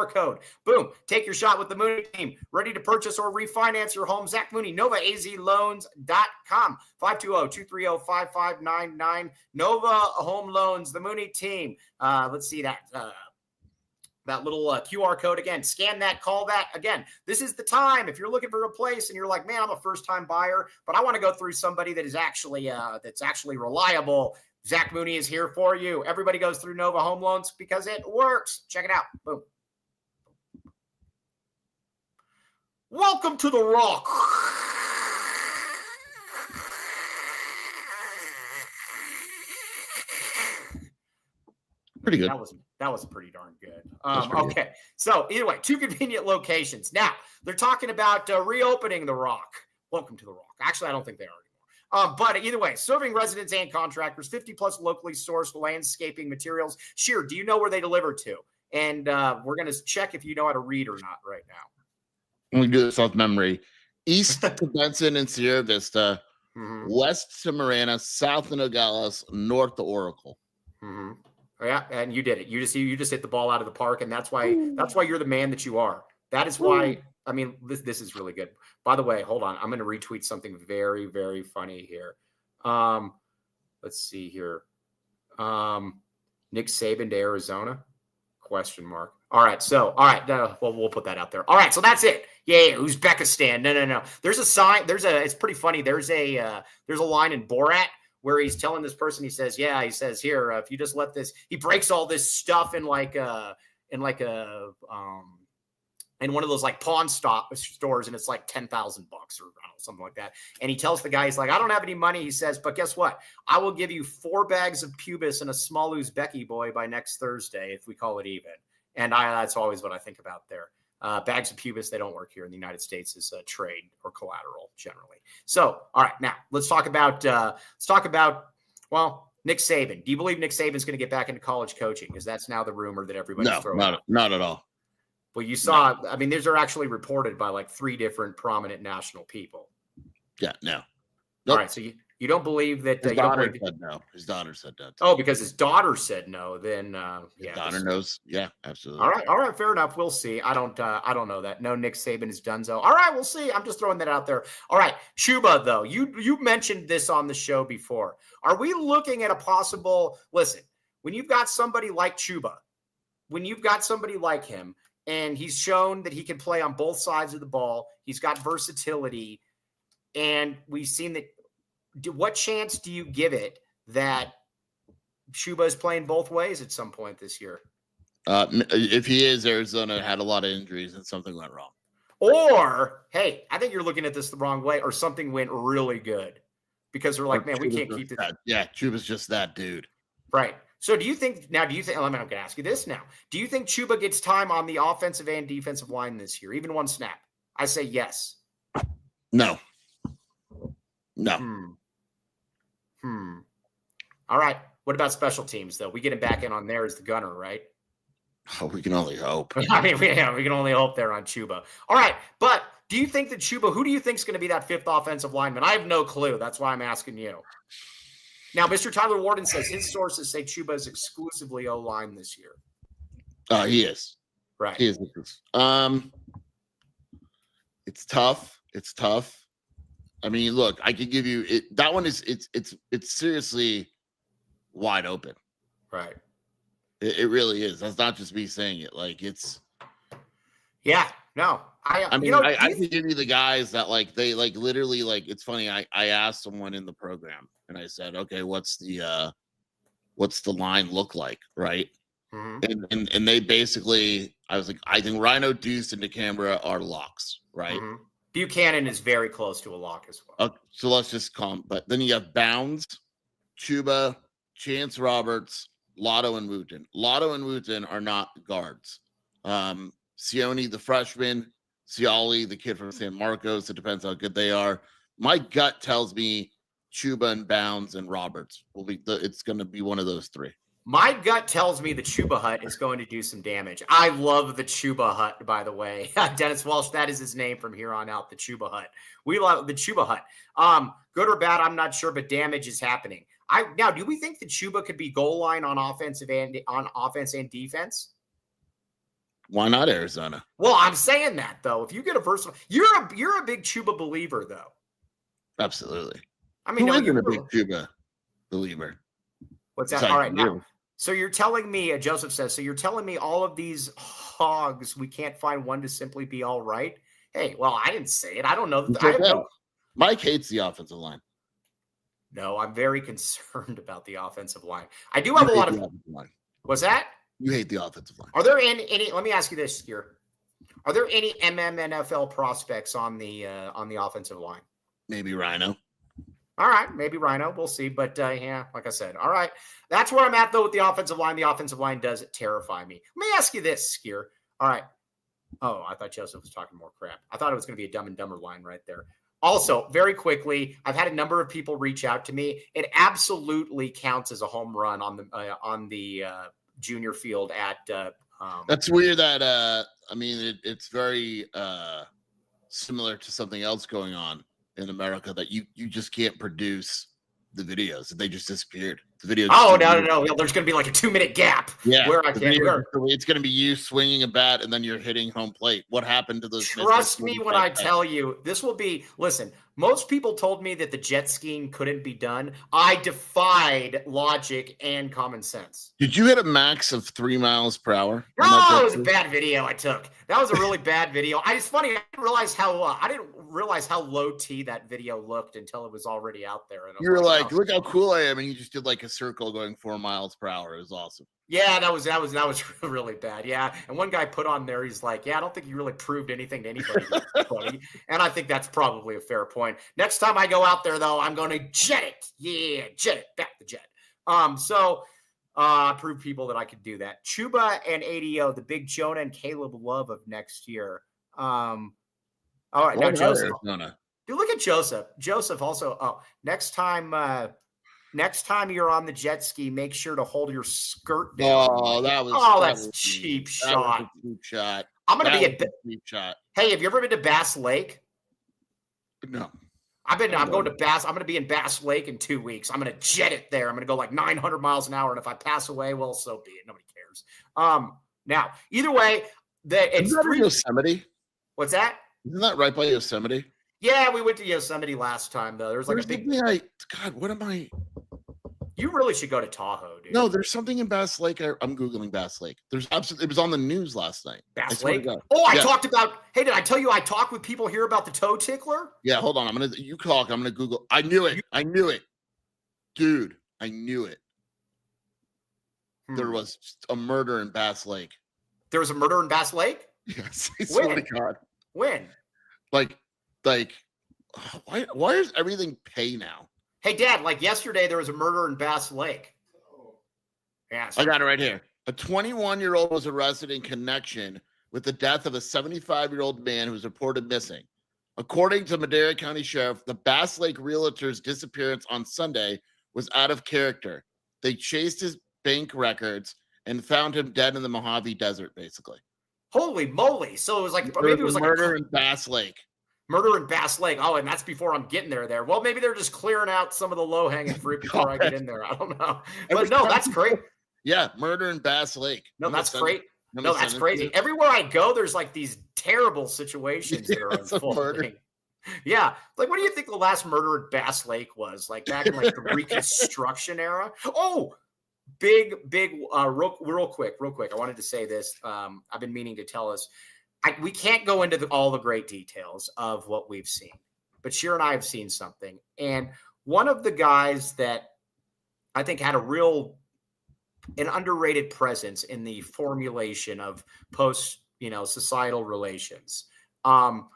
code. Boom, take your shot with the Mooney team. Ready to purchase or refinance your home? Zach Mooney, NovaAZLoans.com. 520-230-5599. Nova Home Loans, the Mooney team. Let's see that. That little QR code again. Scan that, call that. Again, this is the time. If you're looking for a place and you're like, man, I'm a first-time buyer, but I want to go through somebody that is actually reliable. Zach Mooney is here for you. Everybody goes through Nova Home Loans because it works. Check it out. Boom. Welcome to the Rock. Pretty good. That was pretty darn good. Okay. So either way, two convenient locations. Now they're talking about reopening the Rock. Welcome to the Rock. Actually, I don't think they are anymore. But either way, serving residents and contractors, 50 plus locally sourced landscaping materials. Sheer, do you know where they deliver to? And we're going to check if you know how to read or not right now. We do this off memory. East to Benson and Sierra Vista, west to Marana, south to Nogales, north to Oracle. Mm-hmm. Yeah, and you did it. You just hit the ball out of the park, and that's why you're the man that you are. That is why. I mean, this is really good. By the way, hold on. I'm going to retweet something very, very funny here. Let's see here. Nick Saban to Arizona? ? All right. We'll put that out there. All right. So that's it. Yeah. Uzbekistan. No. There's a sign. It's pretty funny. There's a line in Borat where he's telling this person, he says, here, if you just let this, he breaks all this stuff in one of those like pawn stores, and it's like $10,000 or I don't know, something like that. And he tells the guy, he's like, I don't have any money. He says, but guess what? I will give you 4 bags of pubis and a small Uzbeki boy by next Thursday if we call it even. And that's always what I think about there. Bags of pubis, they don't work here in the United States as a trade or collateral generally. So, all right, now let's talk about Nick Saban. Do you believe Nick Saban's going to get back into college coaching? Because that's now the rumor that everybody's throwing out. Not at all. Well, you saw, I mean, these are actually reported by like 3 different prominent national people. Yeah, no. Nope. All right, so you don't believe that his daughter said no. His daughter said no. Oh, because his daughter said no, then his daughter knows. Yeah, absolutely. All right, fair enough. We'll see. I don't know that. No, Nick Saban is donezo. All right, we'll see. I'm just throwing that out there. All right, Chuba though, you mentioned this on the show before. Are we looking at a possible? Listen, when you've got somebody like Chuba, when you've got somebody like him, and he's shown that he can play on both sides of the ball, he's got versatility, and we've seen that. what chance do you give it that Chuba is playing both ways at some point this year? If he is, Arizona had a lot of injuries and something went wrong. Or, hey, I think you're looking at this the wrong way, or something went really good because they're like, man, we can't keep this. Yeah, Chuba's just that dude. Right. So do you think, I'm going to ask you this now. Do you think Chuba gets time on the offensive and defensive line this year, even one snap? I say yes. No. All right. What about special teams, though? We get him back in on there as the gunner, right? Oh, we can only hope. I mean, we can only hope there on Chuba. All right. But do you think that Chuba, who do you think is going to be that fifth offensive lineman? I have no clue. That's why I'm asking you. Now, Mr. Tyler Warden says his sources say Chuba is exclusively O-line this year. He is. Right. He is. It's tough. It's tough. I mean, look, I could give you it. That one is it's seriously wide open. Right. It really is. That's not just me saying it. Like it's. Yeah. No. I mean, I can give you the guys that like they like literally like. It's funny. I asked someone in the program and I said, okay, what's the line look like, right? Mm-hmm. And they basically, I was like, I think Rhino, Deuce, and DeCambra are locks, right? Mm-hmm. Buchanan is very close to a lock as well. So let's just call him. But then you have Bounds, Chuba, Chance Roberts, Lotto, and Wooten. Lotto and Wooten are not guards. Sione, the freshman, Ciali, the kid from San Marcos. It depends how good they are. My gut tells me Chuba and Bounds and Roberts will be. It's going to be one of those three. My gut tells me the Chuba Hut is going to do some damage. I love the Chuba Hut, by the way. Dennis Walsh, that is his name from here on out, the Chuba Hut. We love the Chuba Hut. Good or bad, I'm not sure, but damage is happening. Now, do we think the Chuba could be goal line on offense and defense? Why not Arizona? Well, I'm saying that though. If you get a versatile, you're a big Chuba believer though. Absolutely. I mean, who isn't a big Chuba believer? What's that? All right, now. So you're telling me, Joseph says, so you're telling me all of these hogs, we can't find one to simply be all right? Hey, well, I didn't say it. I don't know. Mike hates the offensive line. No, I'm very concerned about the offensive line. I do have a lot of. What's that? You hate the offensive line. Are there any? Let me ask you this here: are there any NFL prospects on the offensive line? Maybe Rhino. All right, maybe Rhino. We'll see. But yeah, like I said, all right. That's where I'm at, though, with the offensive line. The offensive line does terrify me. Let me ask you this, Skier. All right. Oh, I thought Joseph was talking more crap. I thought it was going to be a Dumb and Dumber line right there. Also, very quickly, I've had a number of people reach out to me. It absolutely counts as a home run on the junior field at. That's weird. That I mean, it's very similar to something else going on in America that you just can't produce the videos. They just disappeared. The video. Oh, no. There's going to be like a 2-minute gap. Yeah. Where I can't hear. It's going to be you swinging a bat and then you're hitting home plate. What happened to those? Trust me when I tell you, this will be, listen, most people told me that the jet skiing couldn't be done. I defied logic and common sense. Did you hit a max of 3 miles per hour? No, it was a bad video I took. That was a really bad video. It's funny. I didn't realize how low T that video looked until it was already out there. And you were like, look how cool I am. And you just did like a circle going 4 miles per hour. It was awesome. Yeah, that was really bad. Yeah. And one guy put on there, he's like, yeah, I don't think you really proved anything to anybody, buddy. And I think that's probably a fair point. Next time I go out there, though, I'm going to jet it. Yeah, jet it. Back the jet. So I proved people that I could do that. Chuba and ADO, the big Jonah and Caleb Love of next year. All right. Now, Joseph. Dude, look at Joseph. Joseph also, next time you're on the jet ski, make sure to hold your skirt down. Oh, that's a cheap shot. Cheap shot. I'm gonna be a cheap shot. Hey, have you ever been to Bass Lake? No. I'm going to Bass. I'm gonna be in Bass Lake in 2 weeks. I'm gonna jet it there. I'm gonna go like 900 miles an hour, and if I pass away, well, so be it. Nobody cares. Now, either way, it's Yosemite. What's that? Isn't that right by You really should go to Tahoe, dude. No, there's something in Bass Lake. I'm Googling Bass Lake. There's absolutely, it was on the news last night. Bass Lake? Oh, I talked about, hey, did I tell you I talked with people here about the toe tickler? Yeah, hold on. You talk. I'm going to Google. I knew it. Dude, I knew it. There was a murder in Bass Lake. There was a murder in Bass Lake? Yes, I swear to God. When? Like, why is everything pay now? Hey, Dad, like yesterday, there was a murder in Bass Lake. Yeah, I got it right here. A 21-year-old was arrested in connection with the death of a 75-year-old man who was reported missing. According to Madera County Sheriff, the Bass Lake realtor's disappearance on Sunday was out of character. They chased his bank records and found him dead in the Mojave Desert, basically. Holy moly. So it was like, maybe it was like murder in Bass Lake. Murder in Bass Lake. Oh, and that's before I'm getting there. Well, maybe they're just clearing out some of the low-hanging fruit before I get in there. I don't know. But no, that's great. Yeah, murder in Bass Lake. No, that's great. No, that's crazy. Everywhere I go, there's like these terrible situations that are unfolding. Yeah. Like, what do you think the last murder at Bass Lake was? Like back in like the Reconstruction era? Oh, real quick. I wanted to say this. I've been meaning to tell us. We can't go into all the great details of what we've seen, but Sheer and I have seen something. And one of the guys that I think had an underrated presence in the formulation of societal relations, Jalen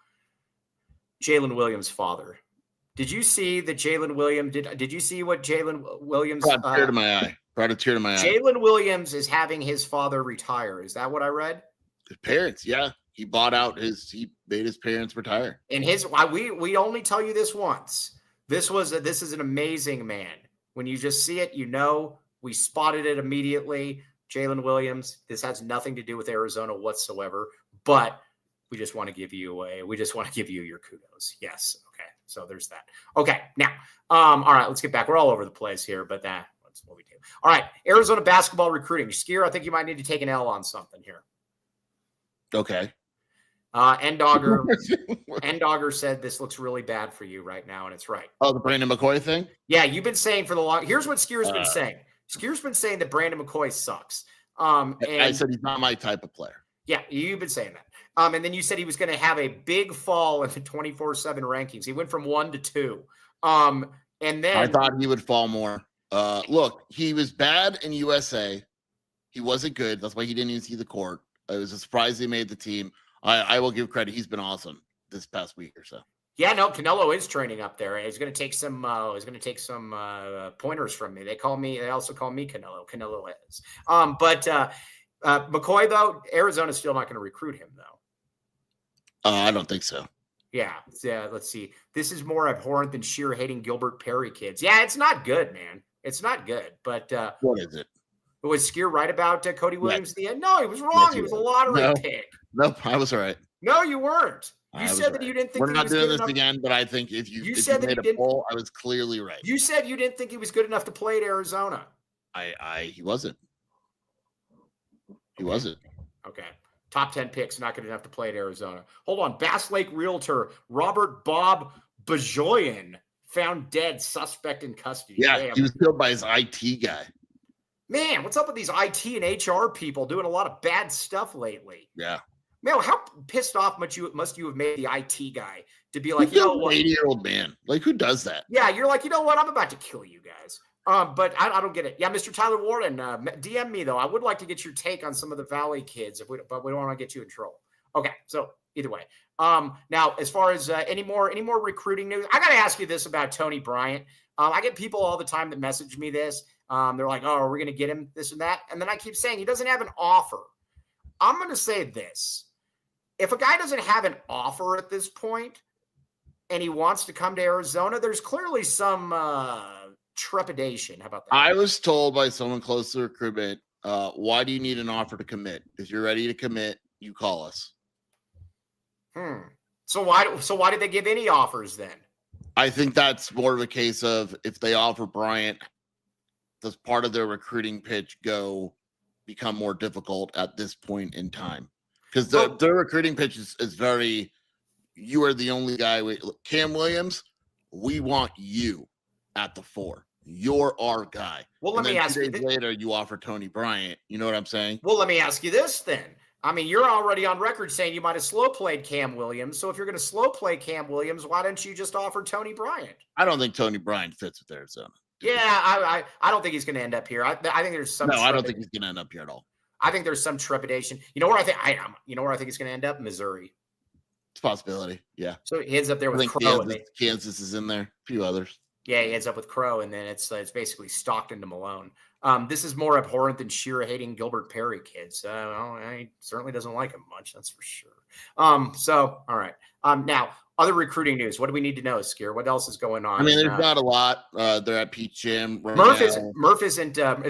Williams' father. Did you see that Jalen Williams did you see what Jalen Williams brought a tear to my eye? Jalen Williams is having his father retire. Is that what I read? His parents, yeah. He he made his parents retire. And we only tell you this once. This is an amazing man. When you just see it, we spotted it immediately. Jalen Williams, this has nothing to do with Arizona whatsoever, but we just want to give you your kudos. Yes. Okay. So there's that. Okay. Now, all right, let's get back. We're all over the place here, but that's what we do. All right. Arizona basketball recruiting. Skier, I think you might need to take an L on something here. Okay. Endogger said this looks really bad for you right now, and it's right. Oh, the Brandon McCoy thing? Yeah, you've been saying for the long. Here's what Skier's been saying. Skier's been saying that Brandon McCoy sucks. And I said he's not my type of player. Yeah, you've been saying that. And then you said he was going to have a big fall in the 24/7 rankings. He went from 1 to 2. And then I thought he would fall more. Look, he was bad in USA. He wasn't good. That's why he didn't even see the court. It was a surprise he made the team. I will give credit. He's been awesome this past week or so. Yeah, no, Canelo is training up there. He's going to take some. Pointers from me. They also call me Canelo. Canelo is. But McCoy though, Arizona's still not going to recruit him though. I don't think so. Yeah. Let's see. This is more abhorrent than sheer hating Gilbert Perry kids. Yeah, it's not good, man. It's not good. But what is it? Was Skier right about Cody Williams at the end? No, he was wrong. Yes, he was a lottery pick. Nope, I was all right. No, you weren't. You said that you didn't think we're not doing this again, but I think if you said that made a poll, I was clearly right. You said you didn't think he was good enough to play at Arizona. He wasn't. He wasn't. Okay. Top 10 picks, not good enough to play at Arizona. Hold on. Bass Lake realtor Robert Bob Bajoyan found dead, suspect in custody. Yeah, Damn. he was killed by his IT guy. Man, what's up with these IT and HR people doing a lot of bad stuff lately? Yeah. Man, how pissed off must you have made the IT guy to be like, you know what? 80-year-old man. Like, who does that? Yeah, you're like, you know what? I'm about to kill you guys. But I don't get it. Yeah, Mr. Tyler Warren, DM me, though. I would like to get your take on some of the Valley kids, but we don't want to get you in trouble. Okay, so either way. Now, as far as any more recruiting news, I got to ask you this about Tony Bryant. I get people all the time that message me this. They're like, oh, are we going to get him this and that? And then I keep saying he doesn't have an offer. I'm going to say this. If a guy doesn't have an offer at this point and he wants to come to Arizona, there's clearly some trepidation. How about that? I was told by someone close to recruitment, why do you need an offer to commit? If you're ready to commit, you call us. So why did they give any offers then? I think that's more of a case of if they offer Bryant, does part of their recruiting pitch become more difficult at this point in time? Because their recruiting pitch is very, you are the only guy. Cam Williams, we want you at the 4. You're our guy. Well, let and me then ask 2 you days this. later, you offer Tony Bryant. You know what I'm saying? Well, let me ask you this then. I mean, you're already on record saying you might have slow played Cam Williams. So if you're going to slow play Cam Williams, why don't you just offer Tony Bryant? I don't think Tony Bryant fits with Arizona. Yeah, I don't think he's going to end up here. I think there's some. No, I don't think he's going to end up here at all. I think there's some trepidation. You know where I think I am. You know where I think he's going to end up? Missouri. It's a possibility. Yeah. So he ends up there I with think Crow. Kansas is in there. A few others. Yeah, he ends up with Crow, and then it's basically Stockton to Malone. This is more abhorrent than Shearer hating Gilbert Perry, kids. Well, he certainly doesn't like him much, that's for sure. So, all right. Now, other recruiting news. What do we need to know, Skier? What else is going on? I mean, there's not a lot. They're at Peach Jam. Right Is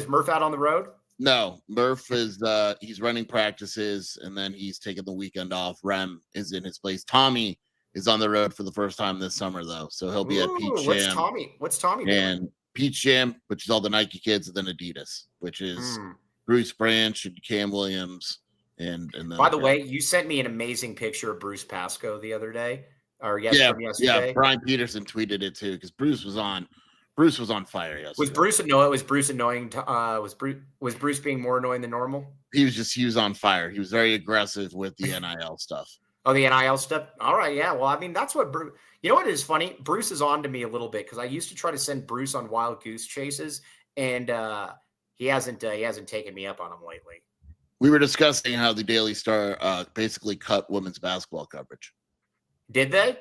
Murph out on the road? No, Murph is he's running practices, and then he's taking the weekend off. Rem is in his place. Tommy is on the road for the first time this summer, though, so he'll be at Peach Jam. What's Tommy doing? And Peach Jam, which is all the Nike kids, and then Adidas, which is Bruce Branch and Cam Williams. And then, by the way, you sent me an amazing picture of Bruce Pascoe the other day, or yesterday. Yeah. Brian Peterson tweeted it too because Bruce was on fire yesterday. Was Bruce annoying? Was Bruce annoying? Was Bruce being more annoying than normal? He was on fire. He was very aggressive with the NIL stuff. Oh, the NIL stuff. All right, yeah. Well, I mean, that's what Bruce. You know what is funny? Bruce is on to me a little bit because I used to try to send Bruce on wild goose chases, and he hasn't taken me up on them lately. We were discussing how the Daily Star basically cut women's basketball coverage. Did they?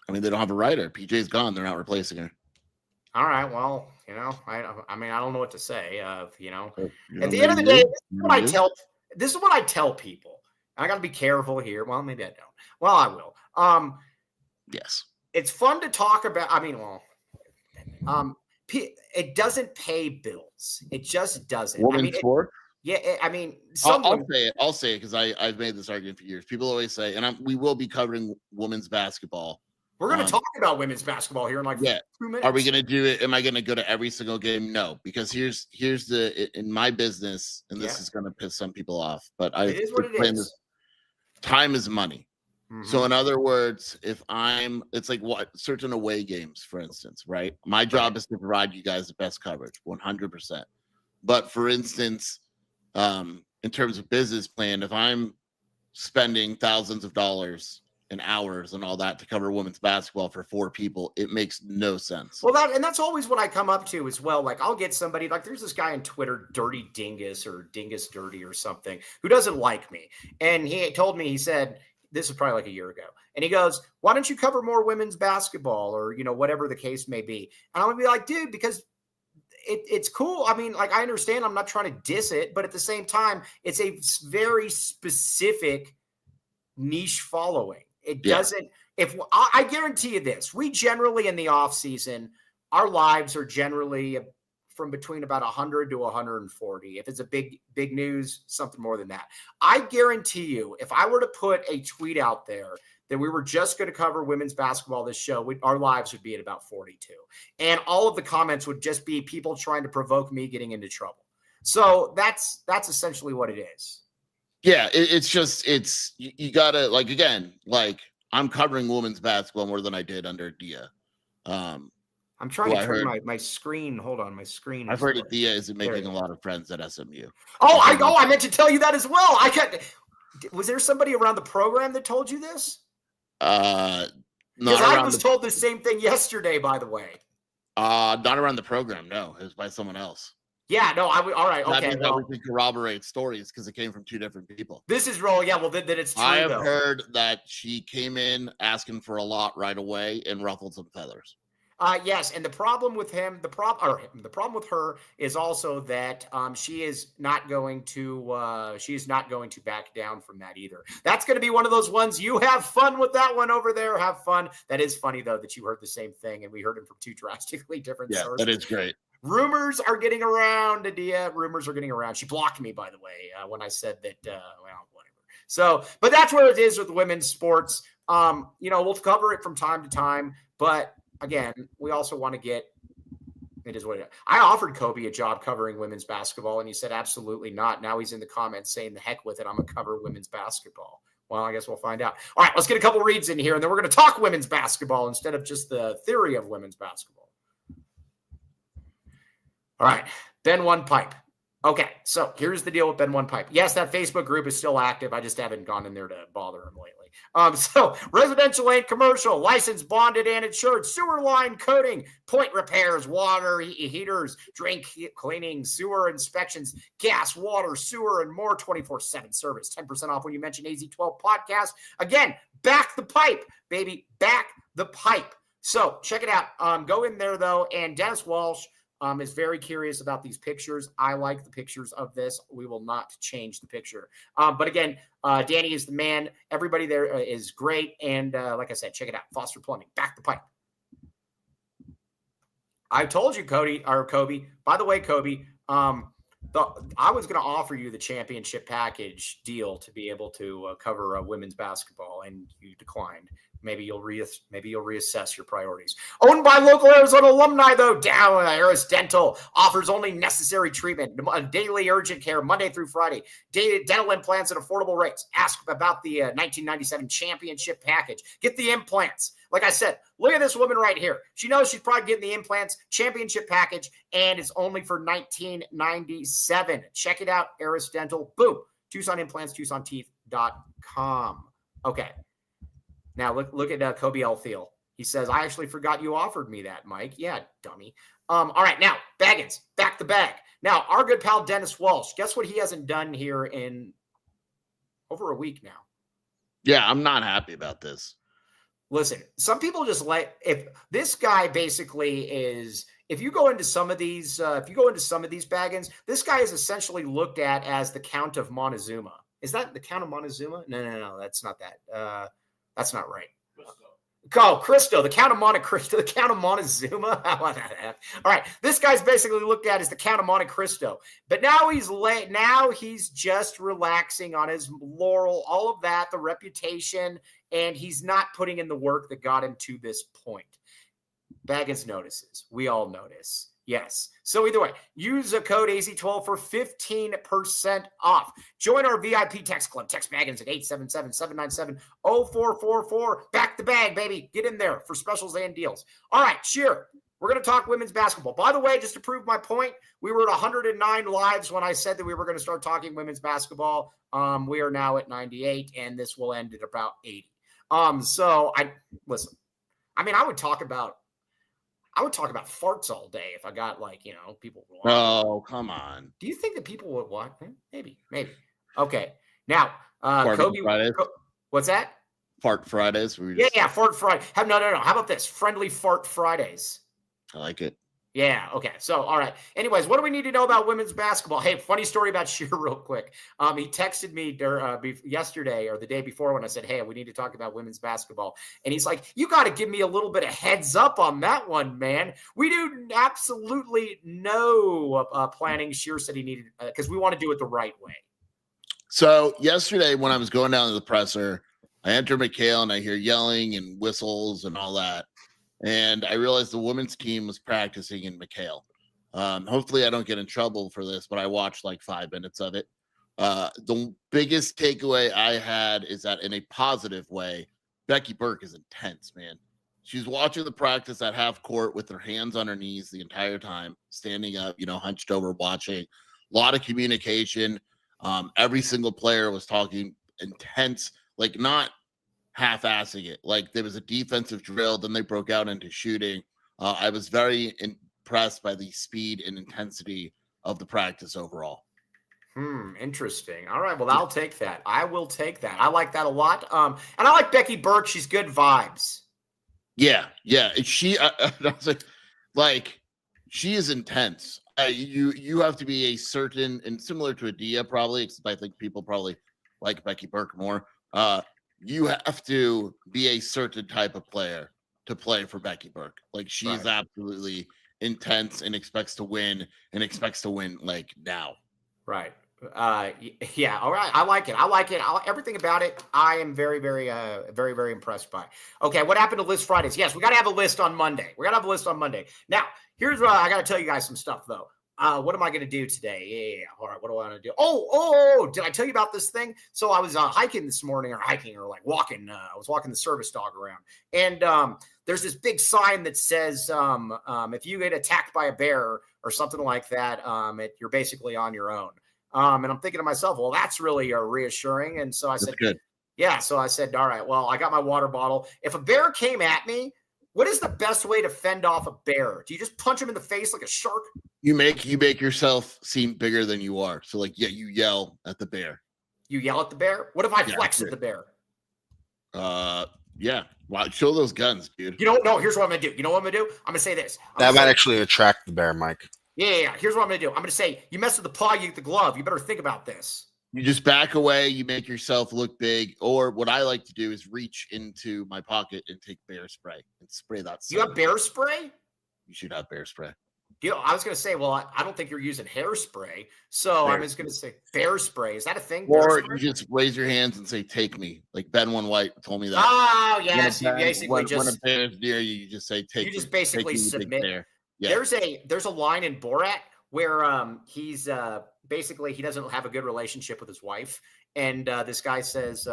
I mean, they don't have a writer. PJ's gone. They're not replacing her. All right. Well, I mean, I don't know what to say. At the end of the day, this is what I tell people. I got to be careful here. Well, maybe I don't. Well, I will. Yes. It's fun to talk about. I mean, it doesn't pay bills. It just doesn't. Women's sport? Yeah. I mean, I'll say it because I've made this argument for years. People always say, and we will be covering women's basketball. We're going to talk about women's basketball here in 2 minutes. Are we going to do it? Am I going to go to every single game? No, because here's in my business, and this is going to piss some people off, but it is what it is. Time is money. Mm-hmm. So in other words, it's like certain away games, for instance, right? My job is to provide you guys the best coverage, 100%. But for instance, in terms of business plan, if I'm spending thousands of dollars and hours and all that to cover women's basketball for 4 people, it makes no sense. Well, that's always what I come up to as well. Like I'll get somebody like there's this guy on Twitter, Dirty Dingus or Dingus Dirty or something, who doesn't like me. And he told me, he said, this is probably like a year ago. And he goes, why don't you cover more women's basketball or, whatever the case may be? And I'm gonna be like, dude, because it's cool. I mean, like, I understand I'm not trying to diss it, but at the same time, it's a very specific niche following. It doesn't, I guarantee you this, we generally in the off season, our lives are generally from between about 100 to 140. If it's a big news, something more than that. I guarantee you, if I were to put a tweet out there that we were just going to cover women's basketball this show, our lives would be at about 42. And all of the comments would just be people trying to provoke me getting into trouble. So that's essentially what it is. Yeah, you gotta, like, again, like I'm covering women's basketball more than I did under Dia. I'm trying to turn my screen. Hold on, my screen. I've heard that Dia isn't making a lot of friends at SMU. I meant to tell you that as well. Was there somebody around the program that told you this? Because I was told the same thing yesterday, by the way. Not around the program. No, it was by someone else. Yeah, no, all right, okay. That means we can corroborate stories because it came from 2 different people. This is real. Yeah, well, then it's true. I have heard that she came in asking for a lot right away and ruffled some feathers. Yes, and the problem with the problem with her is also that she is not going to back down from that either. That's going to be one of those ones. You have fun with that one over there. Have fun. That is funny though that you heard the same thing, and we heard it from 2 drastically different sources. That is great. Rumors are getting around, Adia. Rumors are getting around. She blocked me, by the way, when I said that. Whatever. So, but that's where it is with women's sports. We'll cover it from time to time, but again, we also want to get. It is what it is. I offered Kobe a job covering women's basketball, and he said absolutely not. Now he's in the comments saying the heck with it. I'm gonna cover women's basketball. Well, I guess we'll find out. All right, let's get a couple reads in here, and then we're going to talk women's basketball instead of just the theory of women's basketball. All right. Ben One Pipe. Okay, so here's the deal with Ben One Pipe. Yes, that Facebook group is still active. I just haven't gone in there to bother him lately. So residential and commercial, licensed, bonded, and insured, sewer line coating, point repairs, water heaters, drink cleaning, sewer inspections, gas, water, sewer, and more. 24/7 service. 10% off when you mention AZ12 podcast. Again, back the pipe, baby. Back the pipe. So check it out. Go in there though, and Dennis Walsh is very curious about these pictures. I like the pictures of this. We will not change the picture. But again, Danny is the man. Everybody there is great. And like I said, check it out. Foster Plumbing, back the pipe. I told you, Kobe. By the way, Kobe, I was going to offer you the championship package deal to be able to cover women's basketball, and you declined. Maybe you'll reassess your priorities. Owned by local Arizona alumni, though, down Harris Dental offers only necessary treatment, daily urgent care, Monday through Friday, dental implants at affordable rates. Ask about the 1997 championship package. Get the implants. Like I said, look at this woman right here. She knows she's probably getting the implants, championship package, and it's only for $19.97. Check it out, Harris Dental. Boom. Tucson Implants, TucsonTeeth.com. Okay. Now, look at Kobe L. Thiel. He says, I actually forgot you offered me that, Mike. Yeah, dummy. All right, now, Baggins, back the bag. Now, our good pal Dennis Walsh, guess what he hasn't done here in over a week now? Yeah, I'm not happy about this. Listen, some people just if this guy basically is, if you go into some of these Baggins, this guy is essentially looked at as the Count of Montezuma. Is that the Count of Montezuma? No, that's not that. That's not right. Cristo, the Count of Monte Cristo, the Count of Montezuma. All right, this guy's basically looked at as the Count of Monte Cristo, but now he's just relaxing on his laurel, all of that, the reputation, and he's not putting in the work that got him to this point. Baggins notices. We all notice. Yes. So either way, use the code AZ12 for 15% off. Join our VIP text club. Text Baggins at 877-797-0444. Back the bag, baby. Get in there for specials and deals. All right, Sheer. We're going to talk women's basketball. By the way, just to prove my point, we were at 109 lives when I said that we were going to start talking women's basketball. We are now at 98, and this will end at about 80. So listen. I mean, I would talk about farts all day if I got people. Oh, come on. Do you think that people would watch? Maybe. Okay. Now, Kobe. What's that? Fart Fridays. Yeah, Fart Friday. No. How about this? Friendly Fart Fridays. I like it. Yeah. Okay. So, all right. Anyways, what do we need to know about women's basketball? Hey, funny story about Sheer real quick. He texted me yesterday or the day before when I said, hey, we need to talk about women's basketball. And he's like, you got to give me a little bit of heads up on that one, man. We do absolutely no planning. Sheer said he needed, because we want to do it the right way. So yesterday when I was going down to the presser, I enter McHale and I hear yelling and whistles and all that. And I realized the women's team was practicing in McHale. Hopefully I don't get in trouble for this, but I watched like 5 minutes of it. The biggest takeaway I had is that in a positive way, Becky Burke is intense, man. She's watching the practice at half court with her hands on her knees the entire time, standing up, hunched over, watching. A lot of communication. Every single player was talking intense, like not half-assing it. Like there was a defensive drill, then they broke out into shooting. I was very impressed by the speed and intensity of the practice overall. Interesting. All right. Well, I'll take that. I will take that. I like that a lot. And I like Becky Burke. She's good vibes. Yeah. She, she is intense. You have to be a certain, and similar to Adia probably, except I think people probably like Becky Burke more. You have to be a certain type of player to play for Becky Burke. Like she is absolutely intense and expects to win like now. Right. Yeah. All right. I like it. Everything about it. I am very, very, very, very impressed by. Okay. What happened to List Fridays? Yes. We got to have a list on Monday. Now, here's what I got to tell you guys some stuff though. What am I going to do today? Yeah. All right. What do I want to do? Oh, did I tell you about this thing? So I was hiking this morning or walking. I was walking the service dog around and there's this big sign that says, if you get attacked by a bear or something like that, you're basically on your own. And I'm thinking to myself, well, that's really reassuring. And so I said, good. Yeah. So I said, all right, well, I got my water bottle. If a bear came at me, what is the best way to fend off a bear? Do you just punch him in the face like a shark? You make yourself seem bigger than you are. So like, you yell at the bear. You yell at the bear? What if I flex at the bear? Yeah. Wow. Show those guns, dude. No, here's what I'm going to do. You know what I'm going to do? I'm going to say this. That might actually attract the bear, Mike. Yeah. Here's what I'm going to do. I'm going to say, you mess with the paw, you get the glove. You better think about this. You just back away. You make yourself look big. Or what I like to do is reach into my pocket and take bear spray and spray that. You have bear spray? You should have bear spray. I was going to say, well, I don't think you're using hairspray. So I'm just going to say bear spray. Is that a thing? Or you just raise your hands and say, take me. Like Ben One White told me that. Oh, yes. You basically when just. When a bear is near you, you just say, take me. You just basically submit. Yeah. There's a line in Borat where he's basically he doesn't have a good relationship with his wife. And this guy says,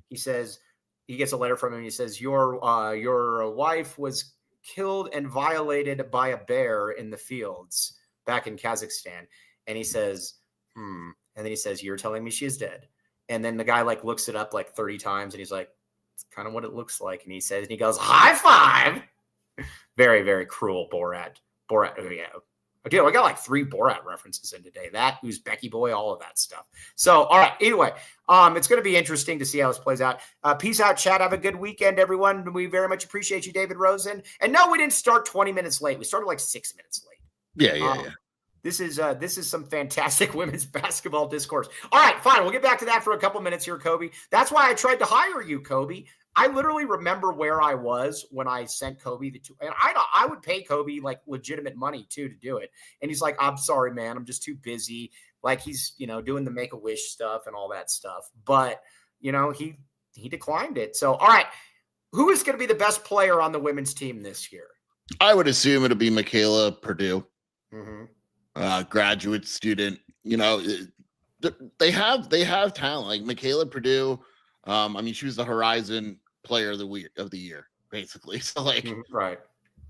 he gets a letter from him. And he says, your wife was killed and violated by a bear in the fields back in Kazakhstan. And he says, And then he says, you're telling me she is dead. And then the guy like looks it up like 30 times and he's like, it's kind of what it looks like. And he goes, high five. Very, very cruel Borat. Oh, yeah. Okay, I got like 3 Borat references in today. That, who's Becky Boy, all of that stuff. So, all right. Anyway, it's going to be interesting to see how this plays out. Peace out, chat. Have a good weekend, everyone. We very much appreciate you, David Rosen. And no, we didn't start 20 minutes late. We started like 6 minutes late. Yeah. This is some fantastic women's basketball discourse. All right, fine. We'll get back to that for a couple minutes here, Kobe. That's why I tried to hire you, Kobe. I literally remember where I was when I sent Kobe and I would pay Kobe like legitimate money too to do it. And he's like, I'm sorry, man. I'm just too busy. Like he's, doing the Make-A-Wish stuff and all that stuff. But, he declined it. So, all right. Who is going to be the best player on the women's team this year? I would assume it'll be Michaela Purdue, graduate student. They have talent. Like Michaela Purdue. She was the Horizon Player of the Year, basically. So, like, right,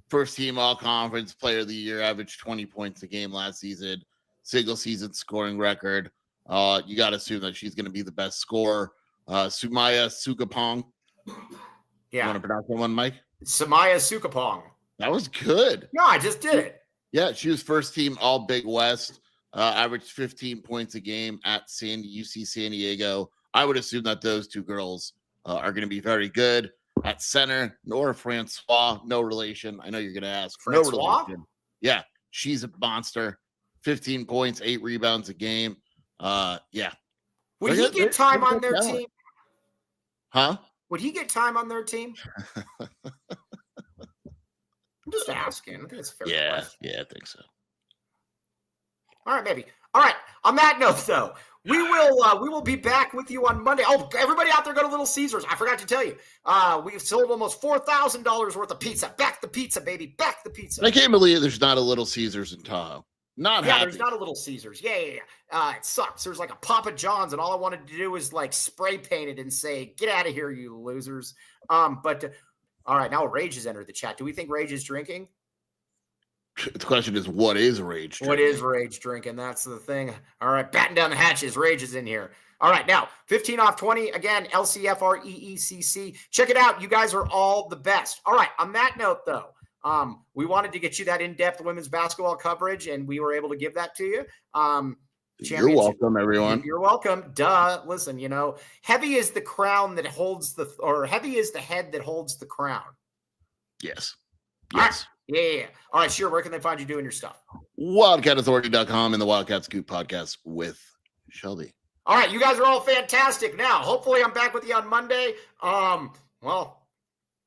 first team All Conference Player of the Year, averaged 20 points a game last season, single season scoring record. You got to assume that she's going to be the best scorer. Sumaya Sukapong. Yeah, you want to pronounce that one, Mike? Sumaya Sukapong. That was good. No, I just did it. Yeah, she was first team All Big West. Averaged 15 points a game at UC San Diego. I would assume that those 2 girls are going to be very good at center. Nora Francois, no relation. I know you're going to ask. Francois? No relation. Yeah, she's a monster. 15 points, 8 rebounds a game. Yeah. Would he get time on their talent. team? Huh? Would he get time on their team? I'm just asking. I think it's a fair question. Yeah, I think so. All right, maybe. All right. On that note, though, we will be back with you on Monday. Oh, everybody out there, go to Little Caesars. I forgot to tell you, we've sold almost $4,000 worth of pizza. Back the pizza, baby. Back the pizza. I can't believe there's not a Little Caesars in Tahoe. Not happy. There's not a Little Caesars. Yeah. It sucks. There's like a Papa John's, and all I wanted to do was like spray paint it and say, "Get out of here, you losers." But all right, now Rage has entered the chat. Do we think Rage is drinking? The question is, what is Rage drinking? What is Rage drinking? That's the thing. All right, batten down the hatches. Rage is in here. All right, now 15 off 20. Again, LCFREECC. Check it out. You guys are all the best. All right, on that note, though, we wanted to get you that in-depth women's basketball coverage, and we were able to give that to you. You're welcome, everyone. You're welcome. Duh. Listen, heavy is the crown that holds heavy is the head that holds the crown. Yes. Yes. Yeah. All right, sure. Where can they find you doing your stuff? WildcatAuthority.com and the Wildcat Scoop podcast with Shelby. All right, you guys are all fantastic. Now, hopefully I'm back with you on Monday. Well,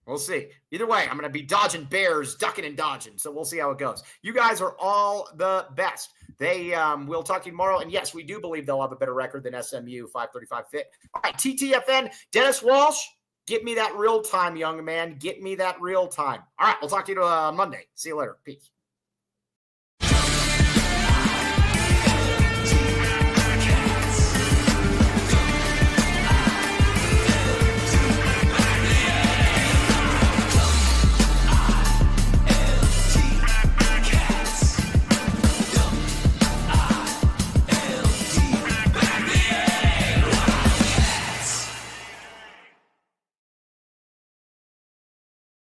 we'll see. Either way, I'm going to be dodging bears, ducking and dodging. So we'll see how it goes. You guys are all the best. We'll talk to you tomorrow. And yes, we do believe they'll have a better record than SMU 535 Fit. All right, TTFN, Dennis Walsh. Get me that real time, young man. Get me that real time. All right, we'll talk to you on Monday. See you later. Peace.